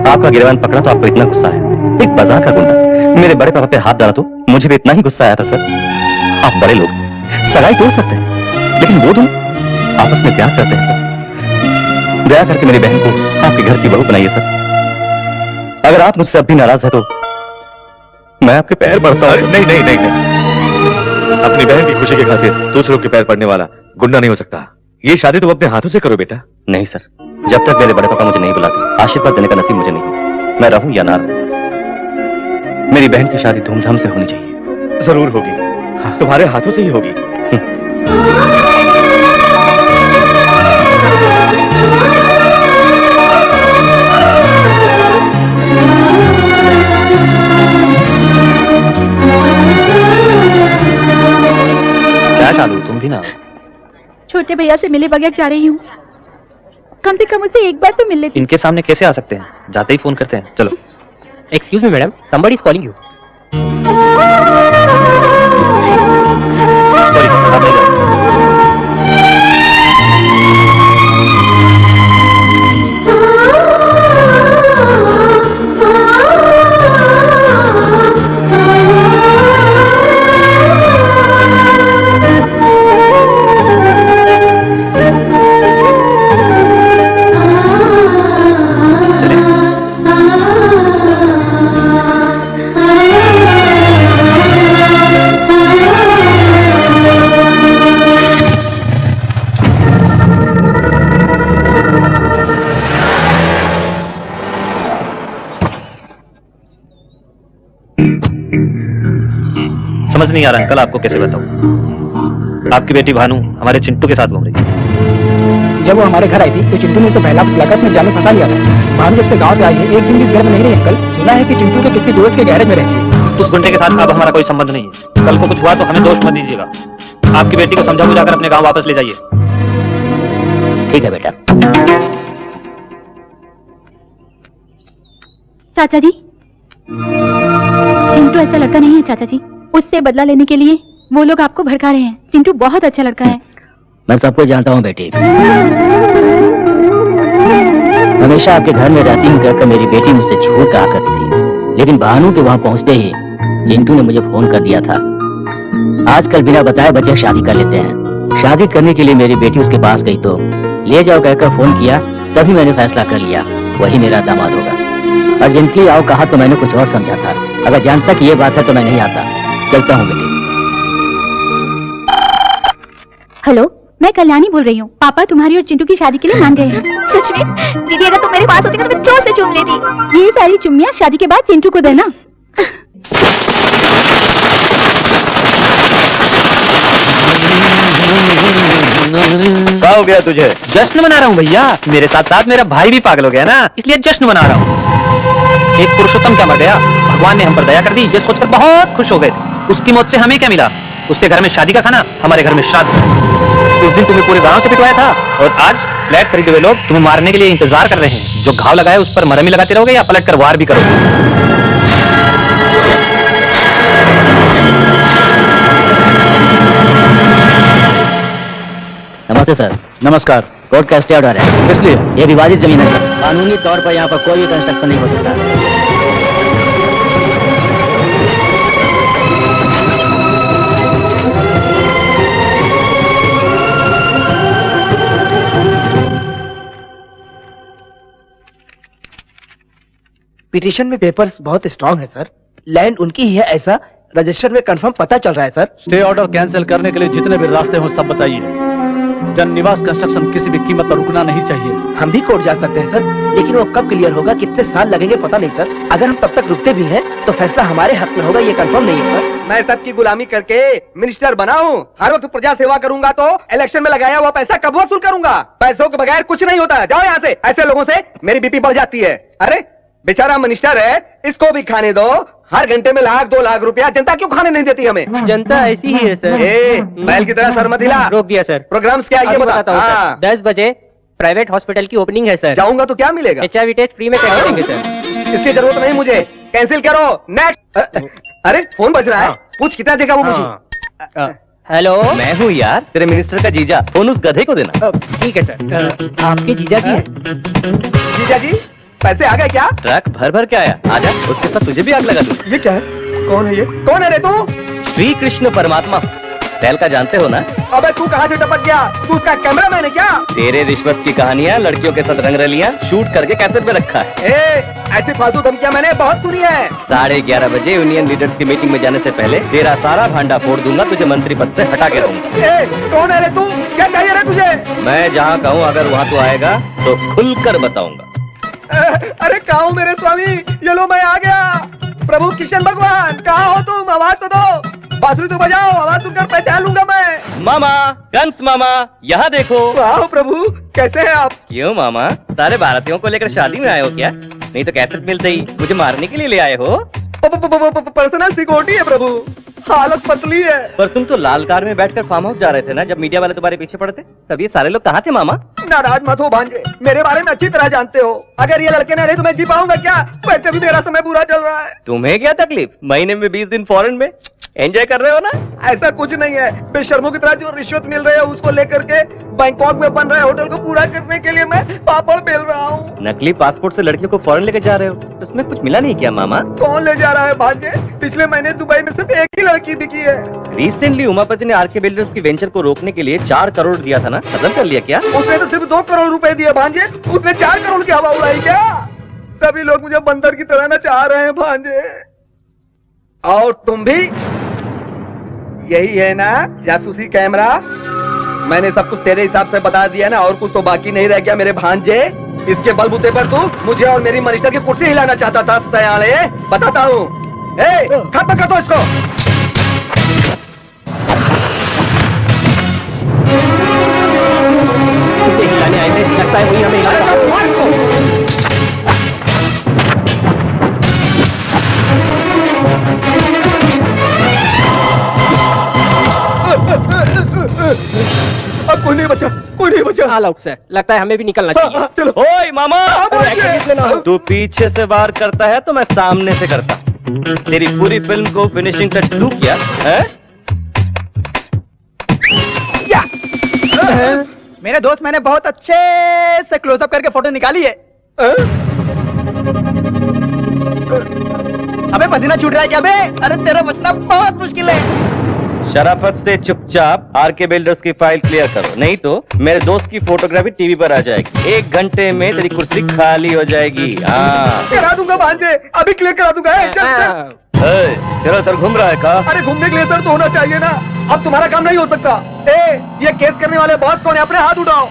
आपका गिरबान पकड़ा तो आपको इतना गुस्सा है? एक बाजार का गुंडा मेरे बड़े पापा पे हाथ डाला तो मुझे भी इतना ही गुस्सा आया था सर। आप बड़े लोग सगाई तोड़ सकते हैं, लेकिन वो दोनों आपस में प्यार करते हैं सर। दया करके मेरी बहन को आपके घर की बहू बनाइए सर। अगर आप मुझसे अब भी नाराज है तो मैं आपके पैर पड़ता हूं। नहीं नहीं नहीं नहीं, अपनी बहन की खुशी के खातिर दूसरों के पैर पड़ने वाला गुंडा नहीं हो सकता। ये शादी तो अपने हाथों से करो बेटा। नहीं सर, जब तक मेरे बड़े पापा मुझे नहीं बुलाते आशीर्वाद देने का नसीब मुझे नहीं। मैं रहूं या ना रहूं, मेरी बहन की शादी धूमधाम से होनी चाहिए। जरूर होगी, तुम्हारे हाथों से ही होगी। क्या चालू, तुम भी ना? छोटे भैया से मिले बगैर जा रही हूँ। कम से कम उससे एक बार तो मिल लेती। इनके सामने कैसे आ सकते हैं? जाते ही फोन करते हैं। चलो। Excuse me madam, somebody is calling you. Sorry, आप ले जाओ। समझ नहीं आ रहा अंकल, आपको कैसे बताऊं? आपकी बेटी भानु हमारे चिंटू के साथ घूम रही है। जब वो हमारे घर आई थी तो चिंटू ने उसे पहला फुसलाकर में जाल में फंसा लिया था। भानु जब से गांव से आई है, एक दिन भी इस घर में नहीं रही अंकल। सुना है कि चिंटू के किसी दोस्त के गैरेज में रहती है। उस गुंडे के साथ अब हमारा कोई संबंध नहीं है। कल को कुछ हुआ तो हमें दोष मत दीजिएगा। आपकी बेटी को समझा बुझाकर अपने गाँव वापस ले जाइए। ठीक है बेटा। चाचा जी, चिंटू ऐसा लड़का नहीं है चाचा जी। उससे बदला लेने के लिए वो लोग आपको भड़का रहे हैं। चिंटू बहुत अच्छा लड़का है। मैं सबको जानता हूँ बेटी। हमेशा आपके घर में रहती हूँ कहकर मेरी बेटी मुझसे झूठ कहा करती थी, लेकिन भानु के वहाँ पहुँचते ही चिंटू ने मुझे फोन कर दिया था। आजकल बिना बताए बच्चे शादी कर लेते हैं। शादी करने के लिए मेरी बेटी उसके पास गई तो ले जाओ कहकर फोन किया, तभी मैंने फैसला कर लिया वही मेरा दामाद होगा। अर्जेंटली आओ कहा तो मैंने कुछ और समझा था। अगर जानता कि ये बात है तो मैं नहीं आता। चलता हूँ बेटी। हेलो, मैं कल्याणी बोल रही हूँ। पापा तुम्हारी और चिंटू की शादी के लिए मान गए हैं। सच में? दीदी अगर तुम मेरे पास होती तो मैं जोर से चूम लेती। ये सारी चुम्मियाँ शादी के बाद चिंटू को देना। क्या हो गया तुझे? जश्न मना रहा हूँ भैया। मेरे साथ साथ मेरा भाई भी पागल हो गया ना, इसलिए जश्न मना रहा हूँ। एक पुरुषोत्तम क्या मर गया, भगवान ने हम पर दया कर दी, ये सोचकर बहुत खुश हो गए थे। उसकी मौत से हमें क्या मिला? उसके घर में शादी का खाना, हमारे घर में श्राद्ध। उस दिन तुम्हें पूरे गांव से पिटवाया था और आज फ्लैट खरीदे हुए लोग तुम्हें मारने के लिए इंतजार कर रहे हैं। जो घाव लगाए उस पर मरहम ही लगाते रहोगे या पलट कर वार भी करोगे? नमस्ते सर। नमस्कार। कोर्ट का स्टे ऑर्डर है। इसलिए ये विवादित जमीन है सर। कानूनी तौर पर यहाँ पर कोई भी कंस्ट्रक्शन नहीं हो सकता। पिटीशन में पेपर्स बहुत स्ट्रांग है सर। लैंड उनकी ही है ऐसा रजिस्टर में कंफर्म पता चल रहा है सर। स्टे ऑर्डर कैंसिल करने के लिए जितने भी रास्ते हो सब बताइए। जन निवास कंस्ट्रक्शन किसी भी कीमत पर रुकना नहीं चाहिए। हम भी कोर्ट जा सकते हैं सर, लेकिन वो कब क्लियर होगा, कितने साल लगेंगे पता नहीं सर। अगर हम तब तक रुकते भी हैं तो फैसला हमारे हक में होगा, ये कंफर्म नहीं है सर। मैं सबकी गुलामी करके मिनिस्टर बना हूँ, हर वक्त प्रजा सेवा करूंगा तो इलेक्शन में लगाया हुआ पैसा कब वसूल करूंगा? पैसों के बगैर कुछ नहीं होता। जाओ यहाँ से, ऐसे लोगों से मेरी बीपी बढ़ जाती है। अरे बेचारा मिनिस्टर है, इसको भी खाने दो। हर घंटे में 1-2 लाख रुपया जनता क्यों खाने नहीं देती हमें? जनता ऐसी ही है सर। बैल की तरह सर मत हिला। रोक दिया सर। प्रोग्राम्स क्या ये बताता हूँ। 10 बजे प्राइवेट हॉस्पिटल की ओपनिंग है सर। जाऊंगा तो क्या मिलेगा? HIV टेस्ट फ्री में करवा देंगे सर। इसकी जरूरत नहीं मुझे, कैंसिल करो। नेक्स्ट। अरे फोन बज रहा है, पूछ कितना देगा वो मुझे। हेलो, मैं हूँ यार, तेरे मिनिस्टर का जीजा। फोन उस गधे को देना। ठीक है सर। आपके जीजा जी हैं? जीजा जी पैसे आ गए क्या? ट्रक भर भर के आया। आजा, उसके साथ तुझे भी आग लगा दूं। ये क्या है? कौन है ये? कौन है रे तू? श्री कृष्ण परमात्मा टहल का जानते हो ना? अबे तू कहाँ से टपक गया? तू उसका कैमरामैन है क्या? तेरे रिश्वत की कहानियाँ, लड़कियों के साथ रंगरलियाँ शूट करके कैसेट में रखा है। ऐसी फालतू धमकियाँ मैंने बहुत सुनी है। 11:30 बजे यूनियन लीडर्स की मीटिंग में जाने से पहले तेरा सारा भांडा फोड़ दूंगा, तुझे मंत्री पद से हटा के रहूंगा। कौन है रे तू? क्या चाहिए रे तुझे? मैं जहाँ कहूँ अगर वहाँ तू आएगा तो खुलकर बताऊंगा। अरे कहाँ हूँ मेरे स्वामी? ये लो मैं आ गया। प्रभु किशन भगवान कहाँ हो तुम? आवाज तो दो, बांसुरी तो बजाओ, आवाज सुनकर पहचान लूंगा मैं। मामा, कंस मामा, यहाँ देखो। वाह प्रभु, कैसे हैं आप? क्यों मामा, सारे भारतीयों को लेकर शादी में आए हो क्या? नहीं तो कैसेट मिलते ही मुझे मारने के लिए ले आए हो? पर्सनल सिक्योरिटी है प्रभु, हालत पतली है। पर तुम तो लाल कार में बैठकर फार्म हाउस जा रहे थे ना, जब मीडिया वाले तुम्हारे पीछे पड़े थे, तब ये सारे लोग कहाँ थे मामा? नाराज मत हो भांजे, मेरे बारे में अच्छी तरह जानते हो। अगर ये लड़के न रहे तो मैं जी पाऊंगा क्या? वैसे भी मेरा समय बुरा चल रहा है। तुम्हें क्या तकलीफ? महीने में 20 दिन फॉरेन में एंजॉय कर रहे हो ना? ऐसा कुछ नहीं है, बेशर्मों की तरह जो रिश्वत मिल रही है उसको लेकर के बैंकॉक में बन रहे होटल को पूरा करने के लिए मैं पापड़ बेल रहा हूँ। नकली पासपोर्ट से लड़कियों को फॉरेन लेके जा रहे हो, तो उसमें कुछ मिला नहीं क्या मामा? कौन ले जा रहा है भांजे? पिछले महीने दुबई में सिर्फ एक ही लड़की बिकी है। रिसेंटली उमापति ने आरके बिल्डर्स की वेंचर को रोकने के लिए 4 करोड़ दिया था ना, हजम कर लिया क्या? उसने तो सिर्फ 2 करोड़ रुपए दिए भांजे, उसने 4 करोड़ की हवा उड़ाई क्या? सभी लोग मुझे बंदर की तरह नचा रहे हैं भांजे। और तुम भी यही है ना जासूसी कैमरा? मैंने सब कुछ तेरे हिसाब से बता दिया ना, और कुछ तो बाकी नहीं रह गया मेरे भांजे। इसके बलबूते पर तू मुझे और मेरी मिनिस्टर की कुर्सी हिलाना चाहता था सयाले। बताता हूँ, खत्म कर दो इसको। इसे हिलाने आए थे, लगता है वही हमें हिलाने। अब कोई नहीं बचा, कोई नहीं बचा। ऑल आउट सर, लगता है हमें भी निकलना चाहिए। चलो। ओए मामा, तू पीछे से वार करता है तो मैं सामने से करता। तेरी पूरी फिल्म को फिनिशिंग टच तू किया है? मेरे दोस्त, मैंने बहुत अच्छे से क्लोजअप करके फोटो निकाली है। अबे पसीना छूट रहा है क्या बे? अरे तेरा बचना बहुत मुश्किल है। शराफत से चुपचाप आरके बिल्डर्स की फाइल क्लियर करो, नहीं तो मेरे दोस्त की फोटोग्राफी टीवी पर आ जाएगी। 1 घंटे में तेरी कुर्सी खाली हो जाएगी। हाँ करा दूंगा भांजे, अभी क्लियर करा दूंगा। तेरा सर घूम रहा है का? अरे घूमने के लिए सर तो होना चाहिए ना, अब तुम्हारा काम नहीं हो सकता। ये केस करने वाले बॉस कौन है? अपने हाथ उठाओ।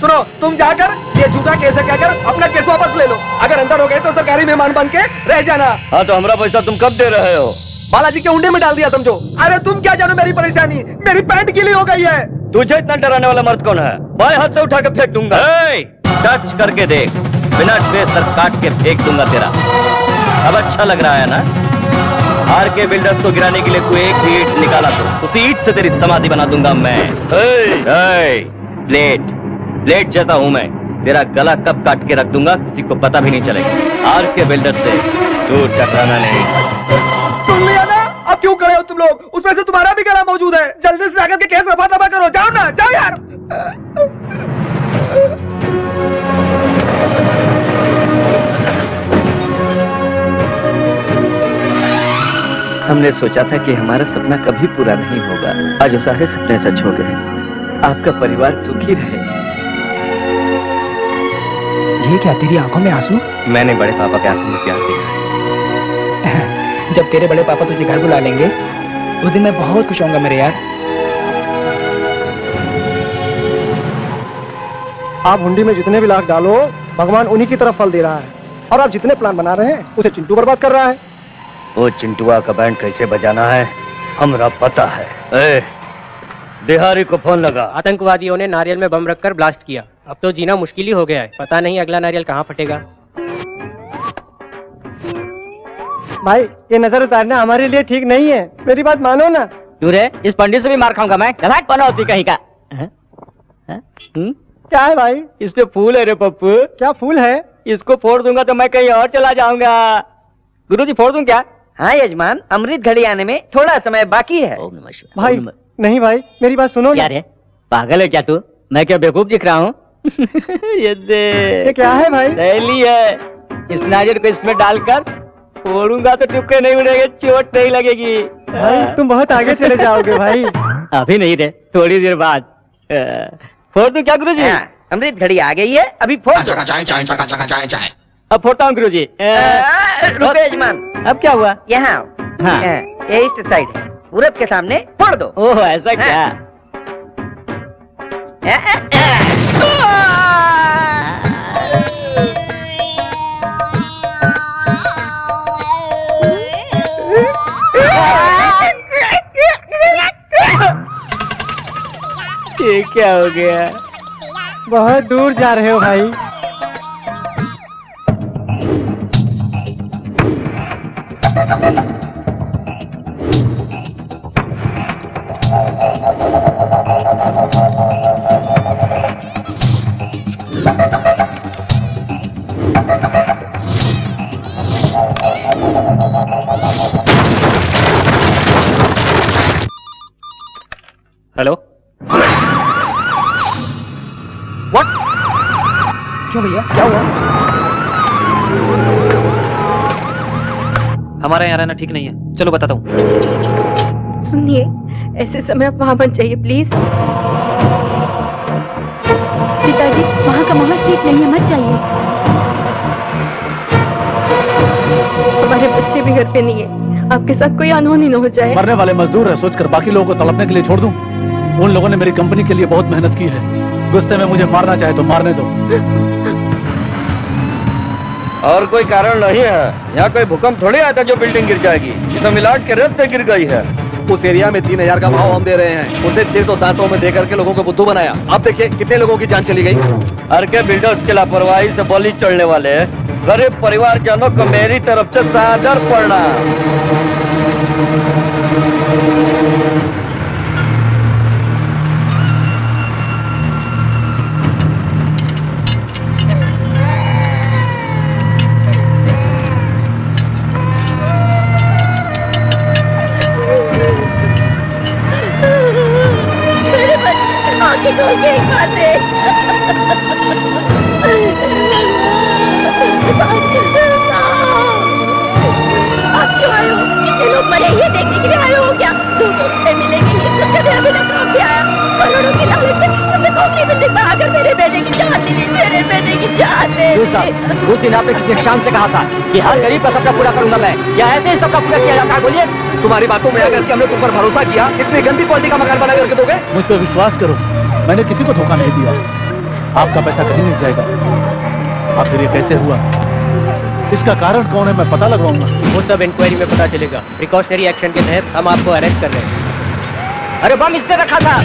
सुनो, तुम जाकर ये झूठा केस है क्या कर अपना केस वापस ले लो। अगर अंदर हो गए तो सरकारी मेहमान बन के रह जाना। हाँ तो हमारा पैसा तुम कब दे रहे हो? बालाजी के उंडे में डाल दिया समझो। अरे तुम क्या जानो मेरी परेशानी, मेरी पैंट गीली हो गई है। तुझे इतना डराने वाला मर्द कौन है? बाएं हाथ से उठा के फेंक दूंगा। टच करके देख, बिना छुए सर काट के फेंक दूंगा तेरा। अब अच्छा लग रहा है ना? आरके बिल्डर्स को गिराने के लिए तू एक भी ईंट निकाला तो उसी ईंट से तेरी समाधि बना दूंगा मैं। प्लेट जैसा हूं मैं, तेरा गला कब काट के रख दूंगा किसी को पता भी नहीं चलेगा। आरके बिल्डर्स से तू टकराना नहीं। सुन लिया ना? अब क्यों करे हो तुम लोग? उसमें से तुम्हारा भी गला मौजूद है। जल्दी से जाकर के केस रफा दफा करो। जाओ ना, जाओ यार। हमने सोचा था कि हमारा सपना कभी पूरा नहीं होगा, आज वो सारे सपने सच हो गए। आपका परिवार सुखी रहे। ये क्या तेरी आंखों में आंसू? मैंने बड़े पापा के आंखों में प्यार देखा। जब तेरे बड़े पापा तुझे घर बुला लेंगे उस दिन मैं बहुत खुश होऊंगा मेरे यार। आप हुंडी में जितने भी लाख डालो भगवान उन्हीं की तरफ फल दे रहा है, और आप जितने प्लान बना रहे हैं उसे चिंटू बर्बाद कर रहा है। वो चिंटुआ का बैंड कैसे बजाना है हमरा पता है। ए, बिहारी को फोन लगा। आतंकवादियों ने नारियल में बम रखकर ब्लास्ट किया। अब तो जीना मुश्किल ही हो गया है। पता नहीं अगला नारियल कहाँ फटेगा। भाई ये नजर उतारना हमारे लिए ठीक नहीं है, मेरी बात मानो ना। क्यों रे, इस पंडित से भी मार खाऊंगा मैं। चलाट पनौती कहीं का। क्या है भाई? इस पे फूल है रे पप्पू। क्या फूल है? इसको फोड़ दूंगा तो मैं कहीं और चला जाऊंगा। गुरुजी फोड़ दूं क्या? हाँ यजमान, अमृत घड़ी आने में थोड़ा समय बाकी है। भाई नहीं भाई, मेरी बात सुनो। क्या रे, पागल है क्या तू? मैं क्या बेवकूफ दिख रहा हूँ? ये दे। ये क्या है भाई? थैली है। इस नारियल को इसमें डालकर फोड़ूंगा तो टुकड़े नहीं उड़ेंगे, चोट नहीं लगेगी। भाई तुम बहुत आगे चले जाओगे भाई। अभी नहीं रे, थोड़ी देर बाद। फोड़ दूं क्या गुरुजी? अमृत घड़ी आ गई है, अभी फोड़ दो। अब फोड़ता हूँ गुरुजी। रुको यजमान। अब क्या हुआ? यहाँ हाँ। ये ईस्ट साइड है, पूरब के सामने फोड़ दो। ओह ऐसा क्या? ये क्या हो गया? बहुत दूर जा रहे हो भाई। हेलो। व्हाट? क्यों भैया, क्या हुआ? हमारा यहाँ रहना ठीक नहीं है, चलो बताता हूँ। सुनिए, ऐसे समय आप वहाँ मत जाइए प्लीज। पिताजी, वहाँ का माहौल ठीक नहीं है, मत जाइए। हमारे बच्चे भी घर पे नहीं है, आपके साथ कोई अनहोनी न हो जाए। मरने वाले मजदूर है सोचकर बाकी लोगों को तड़पने के लिए छोड़ दूं? उन लोगों ने मेरी कंपनी के लिए बहुत मेहनत की है। गुस्से में मुझे मारना चाहे तो मारने दो। और कोई कारण नहीं है, यहाँ कोई भूकंप थोड़ी आया था जो बिल्डिंग गिर जाएगी। इसमें मिलाट के रेत से गिर गई है। उस एरिया में 3000 का भाव हम दे रहे हैं, उसे 600-700 में दे करके लोगों को बुद्धू बनाया। आप देखिए कितने लोगों की जान चली गई। हर के बिल्डर्स की लापरवाही से बलि चढ़ने वाले गरीब परिवारजनों को मेरी तरफ से सादर प्रणाम। आंखें खोल के एक बात देख। आप क्यों आए हो? कितने लोग मरे ये देखने के लिए आए हो क्या? 200 रुपए मिलेंगे ये सोचकर मेरा बेटा काम पे आया। करोड़ों की लालच से तुमने कौन नहीं मिलती भागकर मेरे बेटे की जान ले ली, मेरे बेटे की जान ले ली। उस दिन आपने कितने शान से कहा था कि हर गरीब का सबका पूरा करूंगा मैं। क्या ऐसे ही सबका पूरा किया जाता है? बोलिए। तुम्हारी बातों में आकर के हमने तुम पर भरोसा किया, इतनी गंदी क्वालिटी का मकान बना करके दोगे? मुझ पर विश्वास करो, मैंने किसी को धोखा नहीं दिया। आपका पैसा कहीं नहीं जाएगा। आखिर ये कैसे हुआ, इसका कारण कौन है मैं पता लगवाऊंगा। वो सब इंक्वायरी में पता चलेगा। प्रिकॉशनरी एक्शन के तहत हम आपको अरेस्ट कर रहे हैं। अरे बम इसने रखा था।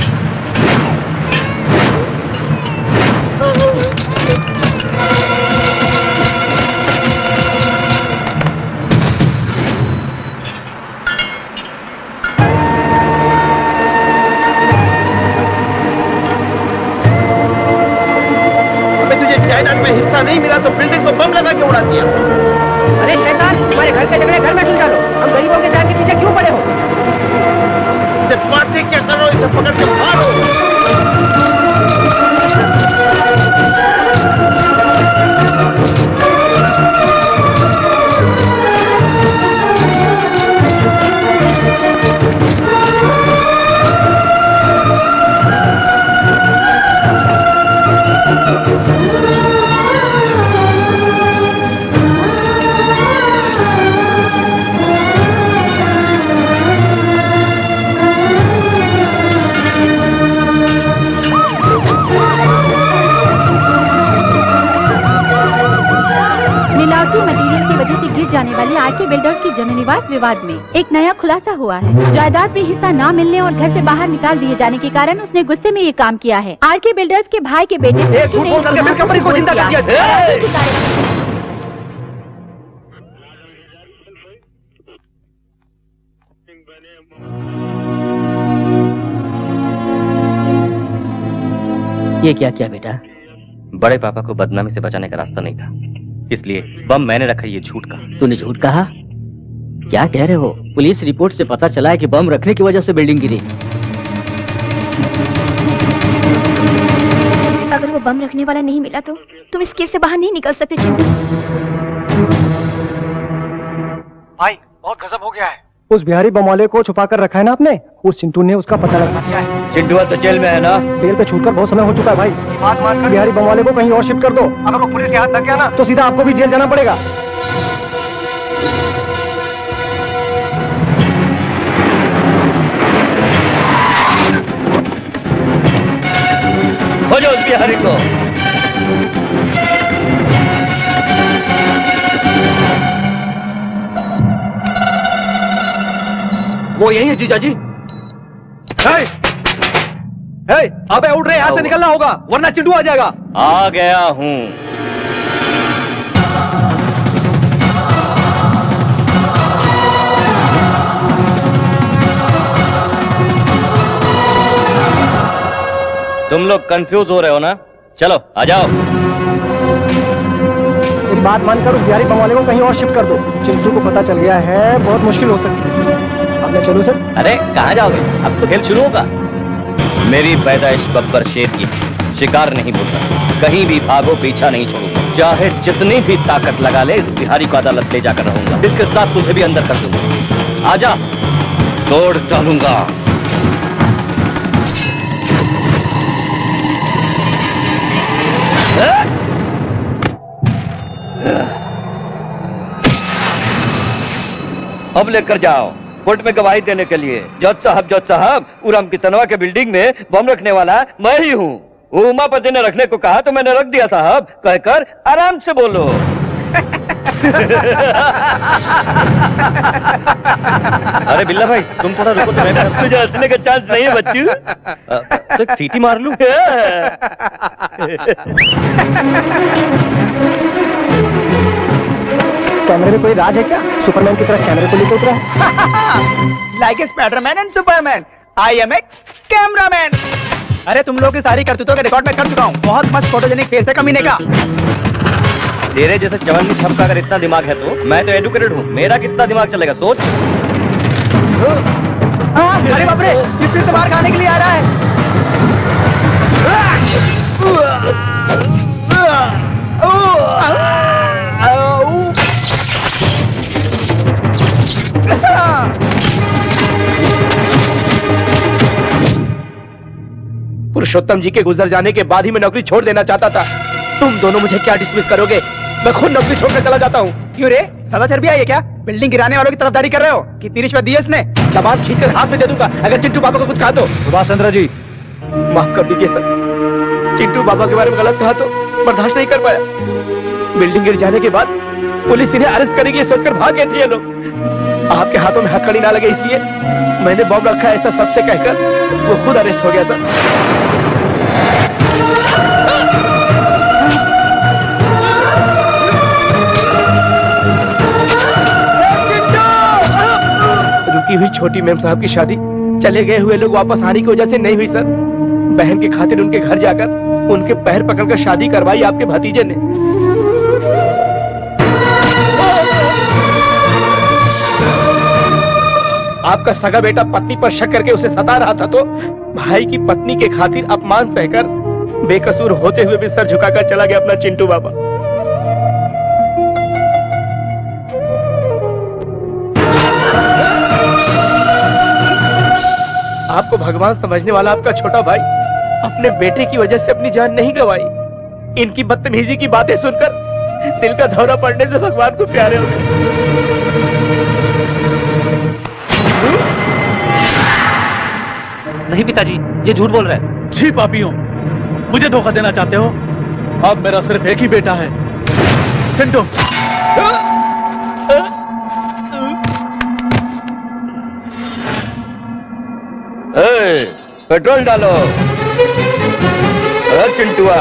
जायदाद में हिस्सा नहीं मिला तो बिल्डिंग को बम लगा के उड़ा दिया। अरे शैतान, तुम्हारे घर के झगड़े घर में सुलझा लो। हम गरीबों के जान के पीछे क्यों पड़े हो? इससे बातें क्या करो, इसे पकड़ के मारो। जाने वाली आरके बिल्डर्स की जमीन विवाद विवाद में एक नया खुलासा हुआ है। जायदाद में हिस्सा न मिलने और घर से बाहर निकाल दिए जाने के कारण उसने गुस्से में ये काम किया है। आरके बिल्डर्स के भाई के बेटे झूठ बोल करके फिर कंपनी को जिंदा कर दिया। ये क्या किया बेटा? बड़े पापा को बदनामी से बचाने का रास्ता नहीं था, इसलिए बम मैंने रखा। ये झूठ का। तूने झूठ कहा? क्या कह रहे हो? पुलिस रिपोर्ट से पता चला है कि बम रखने की वजह से बिल्डिंग गिरी। अगर वो बम रखने वाला नहीं मिला तो तुम इस केस से बाहर नहीं निकल सकते चिंटू। भाई बहुत गजब हो गया है। उस बिहारी बम वाले को छुपा कर रखा है ना आपने, उस चिंटू ने उसका पता लगा दिया है। चिंटू तो जेल में है ना? जेल पे छूटकर बहुत समय हो चुका है भाई। बात मानकर बिहारी बम वाले को कहीं और शिफ्ट कर दो। अगर वो पुलिस के हाथ लग गया ना तो सीधा आपको भी जेल जाना पड़ेगा। हो जाओ उस बिहारी को। वो यही है जीजा जी। अबे उठ रहे, यहाँ से निकलना होगा वरना चिंटू आ जाएगा। आ गया हूँ। तुम लोग कंफ्यूज हो रहे हो ना? चलो आ जाओ। मेरी बात मानकर उस बिहारी बम वाले को कहीं और शिफ्ट कर दो। चिंटू को पता चल गया है, बहुत मुश्किल हो सकती है। अब मैं चलूं सर? अरे कहाँ जाओगे? अब तो खेल शुरू होगा। मेरी पैदाइश बब्बर शेर की, शिकार नहीं बोलता। कहीं भी भागो, पीछा नहीं छोड़ूंगा। चाहे जितनी भी ताकत लगा ले, इस बिहारी को अदालत ले जाकर रहूंगा। इसके साथ तुझे भी अंदर कर दूंगा। आजा, तोड़ डालूंगा। अब लेकर जाओ कोर्ट में गवाही देने के लिए। जज साहब, उरम किसनवा के बिल्डिंग में बम रखने वाला मैं ही हूँ। उमापति ने रखने को कहा तो मैंने रख दिया साहब, कहकर आराम से बोलो। अरे बिल्ला भाई, तुम थोड़ा रुको, तुम्हें तुझे हंसने का चांस नहीं है बच्चू। तो एक सीटी मार लूं। कैमरे में कोई राज है क्या? सुपरमैन की तरह कैमरे को लेकर उतरा है। Like Spiderman and Superman, I am a cameraman. अरे तुम लोग की सारी करतूतों के रिकॉर्ड में कर चुका हूँ। बहुत मस्त फोटोजेनिक फेस है कमीने का। तेरे जैसे चवन्नी छप का अगर इतना दिमाग है तो मैं तो एजुकेटेड हूँ, मेरा कितना दिमाग चलेगा सोच। अरे बाप रे, ये फिर से बाहर खाने के लिए आ रहा है। पुरुषोत्तम जी के गुजर जाने के बाद ही मैं नौकरी छोड़ देना चाहता था। तुम दोनों मुझे क्या डिसमिस करोगे? मैं खुद नौकरी छोड़कर चला जाता हूँ। क्यों रे, सदा चर्बी आई है क्या? बिल्डिंग गिराने वालों की तरफदारी कर रहे हो? कितनी रिश्वत दी है इसने? दबाव खींचकर हाथ में दे दूंगा अगर चिंटू बाबा को कुछ कहा तो। सुभाष चंद्र जी, माफ कर दीजिए सर, चिंटू बाबा के बारे में गलत कहा तो बर्दाश्त नहीं कर पाया। बिल्डिंग गिर जाने के बाद पुलिस इन्हें अरेस्ट करेगी ये सोचकर भाग गए थे ये लोग। आपके हाथों में हथकड़ी ना लगे इसलिए मैंने बम रखा ऐसा सबसे कहकर वो खुद अरेस्ट हो गया सर। रुकी हुई छोटी मैम साहब की शादी चले गए हुए लोग वापस आने की वजह से नहीं हुई सर। बहन के खातिर उनके घर जाकर उनके पैर पकड़कर शादी करवाई आपके भतीजे ने। आपका सगा बेटा पत्नी पर शक करके उसे सता रहा था तो भाई की पत्नी के खातिर अपमान सहकर बेकसूर होते हुए भी सर झुकाकर चला गया अपना चिंटू बाबा। आपको भगवान समझने वाला आपका छोटा भाई अपने बेटे की वजह से अपनी जान नहीं गंवाई। इनकी बदतमीजी की बातें सुनकर दिल का दौरा पड़ने से भगवान को प्यारे हो गए। नहीं पिताजी, ये झूठ बोल रहा है। छी पापियों, मुझे धोखा देना चाहते हो? अब मेरा सिर्फ एक ही बेटा है, चिंटू। पेट्रोल डालो। अरे चिंटुआ,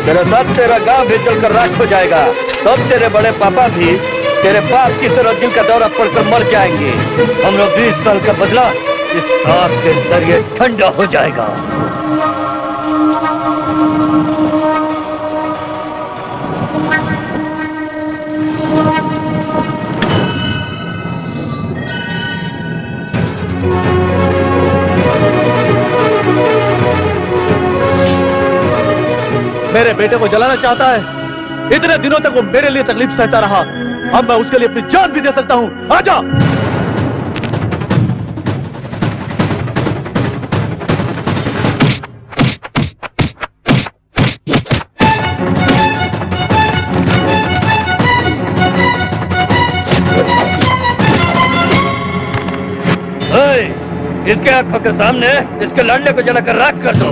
तेरे साथ तेरा गांव भी जलकर राख हो जाएगा। तब तेरे बड़े पापा भी तेरे बाप की तरह दिल का दौरा पड़कर मर जाएंगे। हम लोग 20 साल का बदला इस सांप के जरिए ठंडा हो जाएगा। मेरे बेटे को जलाना चाहता है। इतने दिनों तक वो मेरे लिए तकलीफ सहता रहा, अब मैं उसके लिए अपनी जान भी दे सकता हूं। आजा। इसके आंखों के सामने इसके लड़ने को जलाकर राख कर दो।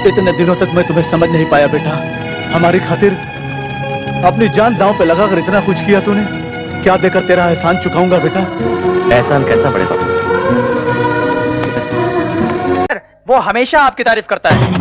इतने दिनों तक मैं तुम्हें समझ नहीं पाया बेटा। हमारी खातिर अपनी जान दांव पे लगाकर इतना कुछ किया तूने। क्या देकर तेरा एहसान चुकाऊंगा बेटा? एहसान कैसा बड़े बाबू? वो हमेशा आपकी तारीफ करता है।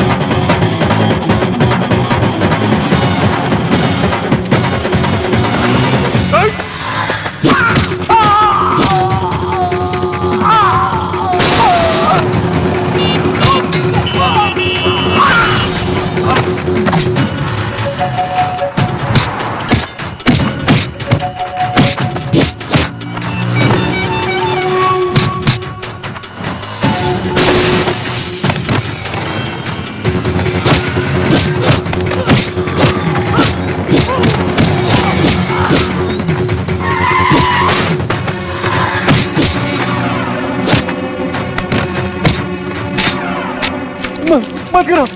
मत करो,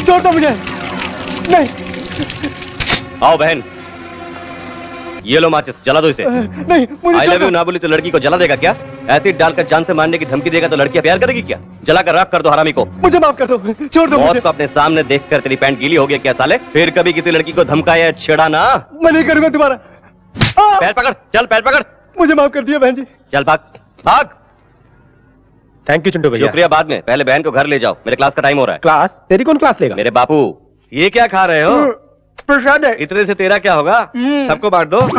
छोड़ दो मुझे। नहीं। आओ बहन, ये लो माचिस, जला दो इसे। नहीं, मुझे आई लव यू ना बोली तो लड़की को जला देगा क्या? एसिड डालकर जान से मारने की धमकी देगा तो लड़कियां प्यार करेगी क्या? जलाकर राख कर दो हरामी को। मुझे माफ कर दो, छोड़ दो मुझे। मौत को अपने सामने देखकर तेरी पैंट गीली हो गई क्या साले? फिर कभी किसी लड़की को धमकाया छेड़ा ना। मैं नहीं करूंगा तुम्हारा। पैर पकड़, चल पैर पकड़। मुझे माफ कर दिया बहन जी। चल भाग भाग। थैंक यू चिंटू भैया। शुक्रिया बाद में, पहले बहन को घर ले जाओ, मेरे क्लास का टाइम हो रहा है। क्लास? तेरी कौन क्लास लेगा? मेरे बापू। ये क्या खा रहे हो? प्रसाद है। इतने से तेरा क्या होगा? सबको बांट दो। डांट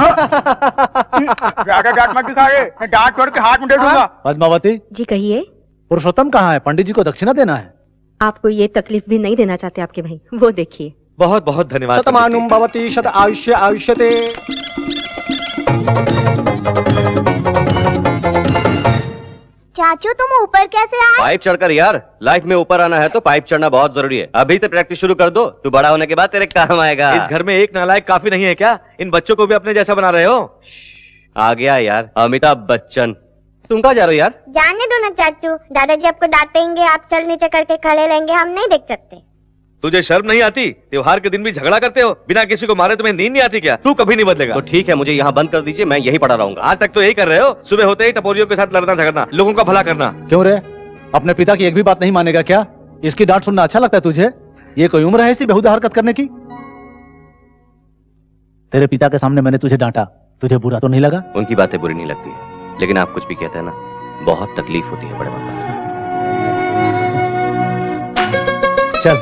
मत दिखाए, डांट छोड़ के हाथ में दे दूंगा। पद्मावती जी कहिए। पुरुषोत्तम कहाँ है? पंडित जी को दक्षिणा देना है। आपको ये तकलीफ भी नहीं देना चाहते आपके भाई, वो देखिए। बहुत बहुत धन्यवाद। शतमानुम भवति शत आयुष्य आयुष्यते। चाचू तुम ऊपर कैसे आए? पाइप चढ़कर यार, लाइफ में ऊपर आना है तो पाइप चढ़ना बहुत जरूरी है। अभी से प्रैक्टिस शुरू कर दो, तू बड़ा होने के बाद तेरे काम आएगा। इस घर में एक नालायक काफी नहीं है क्या? इन बच्चों को भी अपने जैसा बना रहे हो? आ गया यार अमिताभ बच्चन। तुम कहाँ जा रहे हो यार? जाने दो ना चाचू, दादाजी आपको डांटेंगे, आप चल नीचे करके खड़े लेंगे, हम नहीं देख सकते। तुझे शर्म नहीं आती? त्योहार के दिन भी झगड़ा करते हो, बिना किसी को मारे तुम्हें नींद नहीं आती क्या? तू कभी नहीं बदलेगा। तो ठीक है, मुझे यहाँ बंद कर दीजिए, मैं यही पड़ा रहूंगा। आज तक तो यही कर रहे हो, सुबह होते ही टपोरियों के साथ लड़ना झगड़ना, लोगों का भला करना। क्यों रे, अपने पिता की एक भी बात नहीं मानेगा क्या? इसकी डांट सुनना अच्छा लगता है तुझे? ये कोई उम्र है ऐसी बेहुदा हरकत करने की? तेरे पिता के सामने मैंने तुझे डांटा, तुझे बुरा तो नहीं लगा? उनकी बातें बुरी नहीं लगती है, लेकिन आप कुछ भी कहते हैं ना, बहुत तकलीफ होती है बड़े पापा। चल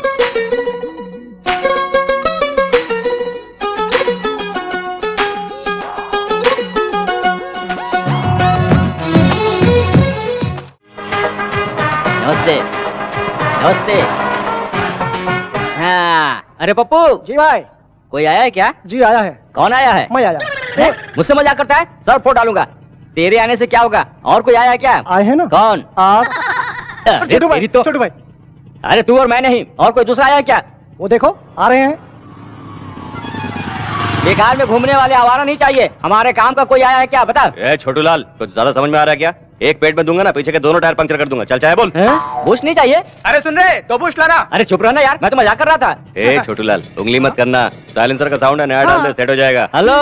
नमस्ते। नमस्ते। हाँ, अरे पप्पू। जी भाई। कोई आया है क्या? जी आया है। कौन आया है? मैं आया। मुझसे मजाक करता है? सर फोड़ डालूंगा। तेरे आने से क्या होगा? और कोई आया है क्या? आए हैं ना। कौन? आप। छोटू भाई, छोटू भाई। अरे तू और मैं नहीं, और कोई दूसरा आया है क्या? वो देखो आ रहे हैं। बेकार में घूमने वाले आवारा नहीं चाहिए। हमारे काम का कोई आया है क्या बता? ए छोटू लाल, कुछ ज्यादा समझ में आ रहा है क्या? एक पेट में दूंगा ना, पीछे के दोनों टायर पंक्चर कर दूंगा। चल चाहे बोल। बूस्ट नहीं चाहिए? अरे सुन रहे, तो बूस्ट लाना। अरे चुप रहना यार, मैं तो मजाक कर रहा था। ए छोटू लाल, उंगली मत करना। साइलेंसर का साउंड है, नया डाल दे, सेट हो जाएगा। हेलो,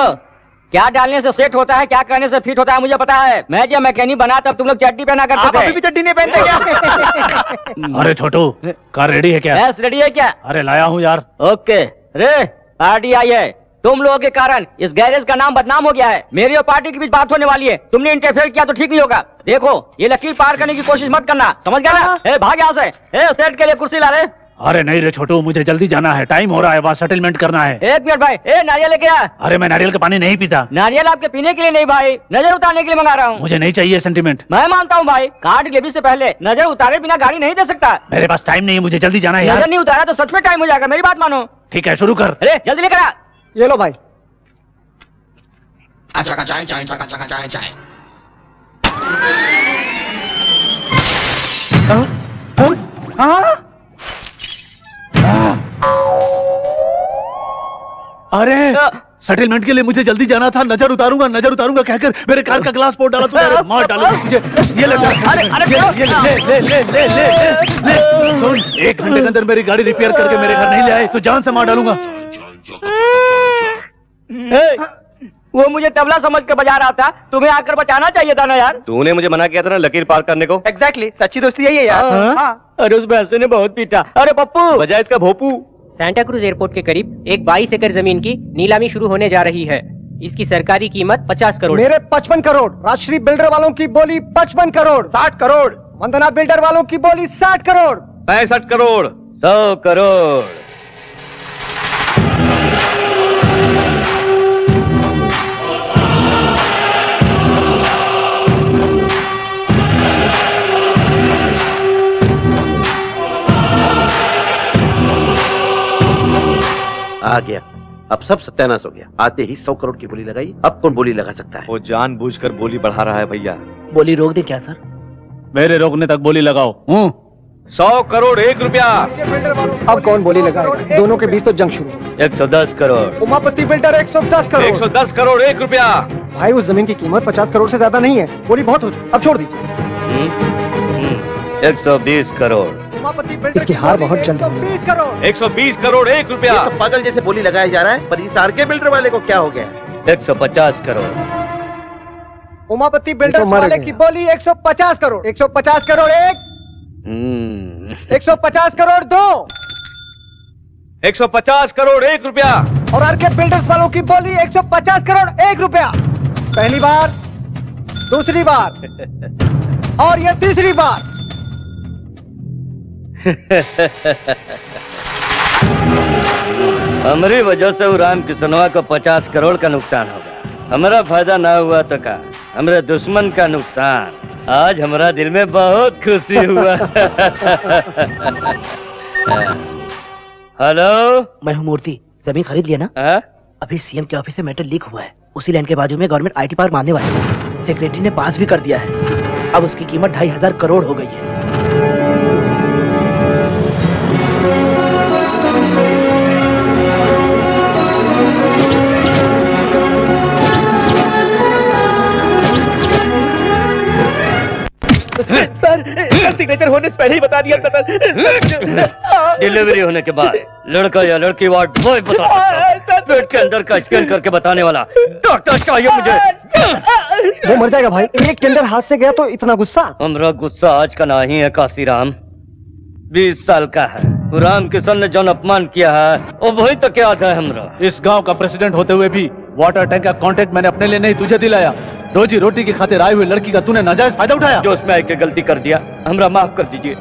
क्या डालने से सेट होता है, क्या करने से फिट होता है मुझे पता है। मैं जब मैकेनिक बना तब तुम लोग चड्डी पहना करते थे। आप अभी भी चड्डी नहीं पहनते क्या? अरे छोटू, कार रेडी है क्या? यस रेडी है क्या? अरे लाया हूँ यार। ओके रे, पार्टी आई है। तुम लोगों के कारण इस गैरेज का नाम बदनाम हो गया है। मेरी और पार्टी के बीच बात होने वाली है। तुमने इंटरफेयर किया तो ठीक नहीं होगा। देखो, ये लकीर पार करने की कोशिश मत करना, समझ गया ना? ए भाग यहाँ से। ए सेट के लिए कुर्सी ला रहे। अरे नहीं रे छोटू, मुझे जल्दी जाना है, टाइम हो रहा है, वहाँ सेटलमेंट करना है। एक मिनट भाई, ए नारियल लेके आ। अरे मैं नारियल का पानी नहीं पीता। नारियल आपके पीने के लिए नहीं भाई, नजर उतारने के लिए मंगा रहा हूँ। मुझे नहीं चाहिए सेंटीमेंट। मैं मानता हूँ भाई, कार डिलीवरी से पहले नजर उतारे बिना गाड़ी नहीं दे सकता। मेरे पास टाइम नहीं है, मुझे जल्दी जाना है यार। नजर नहीं उतारा तो सच में टाइम हो जाएगा, मेरी बात मानो। ठीक है, शुरू कर। अरे जल्दी लेकर आ। ये लो भाई। अरे सेटलमेंट के लिए मुझे जल्दी जाना था। नजर उतारूंगा कहकर मेरे कार का ग्लास फोड़ डाला तूने। मार डालूंगा मुझे। ये ले, ले। सुन, 1 घंटे के अंदर मेरी गाड़ी रिपेयर करके मेरे घर नहीं ले आए तो जान से मार डालूंगा। वो मुझे तबला समझ कर बजा रहा था, तुम्हें आकर बचाना चाहिए था ना यार। तूने मुझे मना किया था ना लकीर पार करने को। एग्जैक्टली, सच्ची दोस्ती यही है यार। हाँ। अरे उस भैंसे ने बहुत पीटा। अरे पप्पू, बजाय इसका भोपू। सांता क्रूज एयरपोर्ट के करीब एक 22 एकड़ जमीन की नीलामी शुरू होने जा रही है। इसकी सरकारी कीमत 50 करोड़। मेरे 55 करोड़। राजश्री बिल्डर वालों की बोली 55 करोड़। 60 करोड़। वंदना बिल्डर वालों की बोली 60 करोड़। 65 करोड़। 100 करोड़। आ गया, अब सब सत्यानाश हो गया। आते ही 100 करोड़ की बोली लगाई। अब कौन बोली लगा सकता है? वो जानबूझकर बोली बढ़ा रहा है भैया। बोली रोक दे क्या सर? मेरे रोकने तक बोली लगाओ। 100 करोड़ 1 रुपया। अब कौन बोली लगाएगा? दोनों के बीच तो जंग शुरू। 110 करोड़। उमापति बिल्डर 110 करोड़। 110 करोड़ 1 रुपया। भाई उस जमीन की कीमत 50 करोड़ से ज्यादा नहीं है। बोली बहुत हो चुकी, अब छोड़ दीजिए। 120 करोड़। इसकी हार बहुत जल्द है। 120 करोड़। 120 करोड़ 1 रुपया। तो पागल जैसे बोली लगाया जा रहा है, पर इस आरके बिल्डर वाले को क्या हो गया? 150 करोड़। उमापति बिल्डर वाले की बोली 150 करोड़। 150 करोड़ 1। 150 करोड़ 2। 150 करोड़ 1 रुपया। और आरके बिल्डर्स वालों की बोली 150 करोड़ 1 रुपया। पहली बार, दूसरी बार और ये तीसरी बार। हमारी वजह से राम किसनवा को 50 करोड़ का नुकसान होगा। हमारा फायदा ना हुआ तो का हमारे दुश्मन का नुकसान। आज हमारा दिल में बहुत खुशी हुआ। हेलो, मैं हूँ मूर्ति। जमीन खरीद लिया ना? अभी सीएम के ऑफिस से मैटर लीक हुआ है। उसी लैंड के बाजू में गवर्नमेंट आईटी पार्क मानने वाली है। सेक्रेटरी ने पास भी कर दिया है। अब उसकी कीमत 2500 करोड़ हो गई है। सर, सिग्नेचर होने से पहले ही बता दिया था। डिलीवरी होने के बाद लड़का या लड़की वार्ड बॉय बता सकता है। पेट के अंदर का स्कैन करके बताने वाला डॉक्टर चाहिए मुझे। वो मर जाएगा भाई। एक टेंडर हाथ से गया तो इतना गुस्सा? हमरा गुस्सा आज का नहीं है काशीराम, 20 साल का है। राम किशन ने जौन अपमान किया है वो वही तक याद है हमरा। इस गांव का प्रेसिडेंट होते हुए भी वाटर टैंक का कॉन्ट्रैक्ट मैंने अपने लिए नहीं तुझे दिलाया। रोजी रोटी की खातिर आई हुई लड़की का तूने नाजायज फायदा उठाया। जो उसमें आके गलती कर दिया, हमरा माफ कर दीजिए।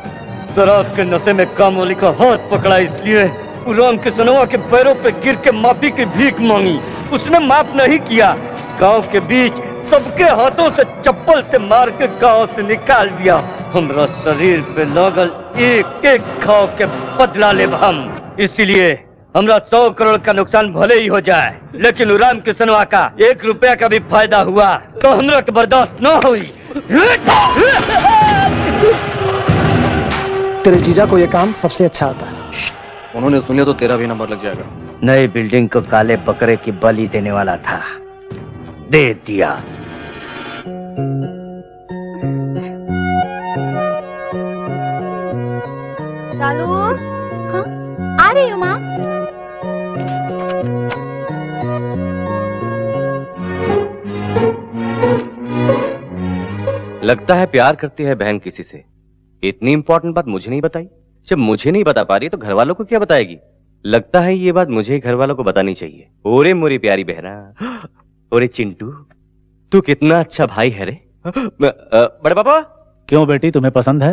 शराब के नशे में कामोली का हाथ पकड़ा इसलिए राम किशनवा के पैरों पे गिर के माफी की भीख मांगी। उसने माफ नहीं किया। गांव के बीच सबके हाथों से चप्पल से मार के गांव से निकाल दिया। हमरा शरीर पे लगल एक एक घाव के बदला लेब हम। इसीलिए हमरा 100 करोड़ का नुकसान भले ही हो जाए, लेकिन राम किशनवा का 1 रुपया का भी फायदा हुआ तो हमरा के बर्दाश्त न हुई। तेरे जीजा को ये काम सबसे अच्छा आता है। उन्होंने सुने तो तेरा भी नंबर लग जाएगा। नई बिल्डिंग को काले बकरे की बलि देने वाला था, दे दिया। शालू, हाँ? आ रही हूँ माँ। लगता है प्यार करती है बहन किसी से। इतनी इंपॉर्टेंट बात मुझे नहीं बताई। जब मुझे नहीं बता पा रही तो घर वालों को क्या बताएगी? लगता है ये बात मुझे घर वालों को बतानी चाहिए। ओरे मोरी प्यारी बहना, ओरे चिंटू, तू कितना अच्छा भाई है रे। बड़े पापा। क्यों बेटी, तुम्हें पसंद है?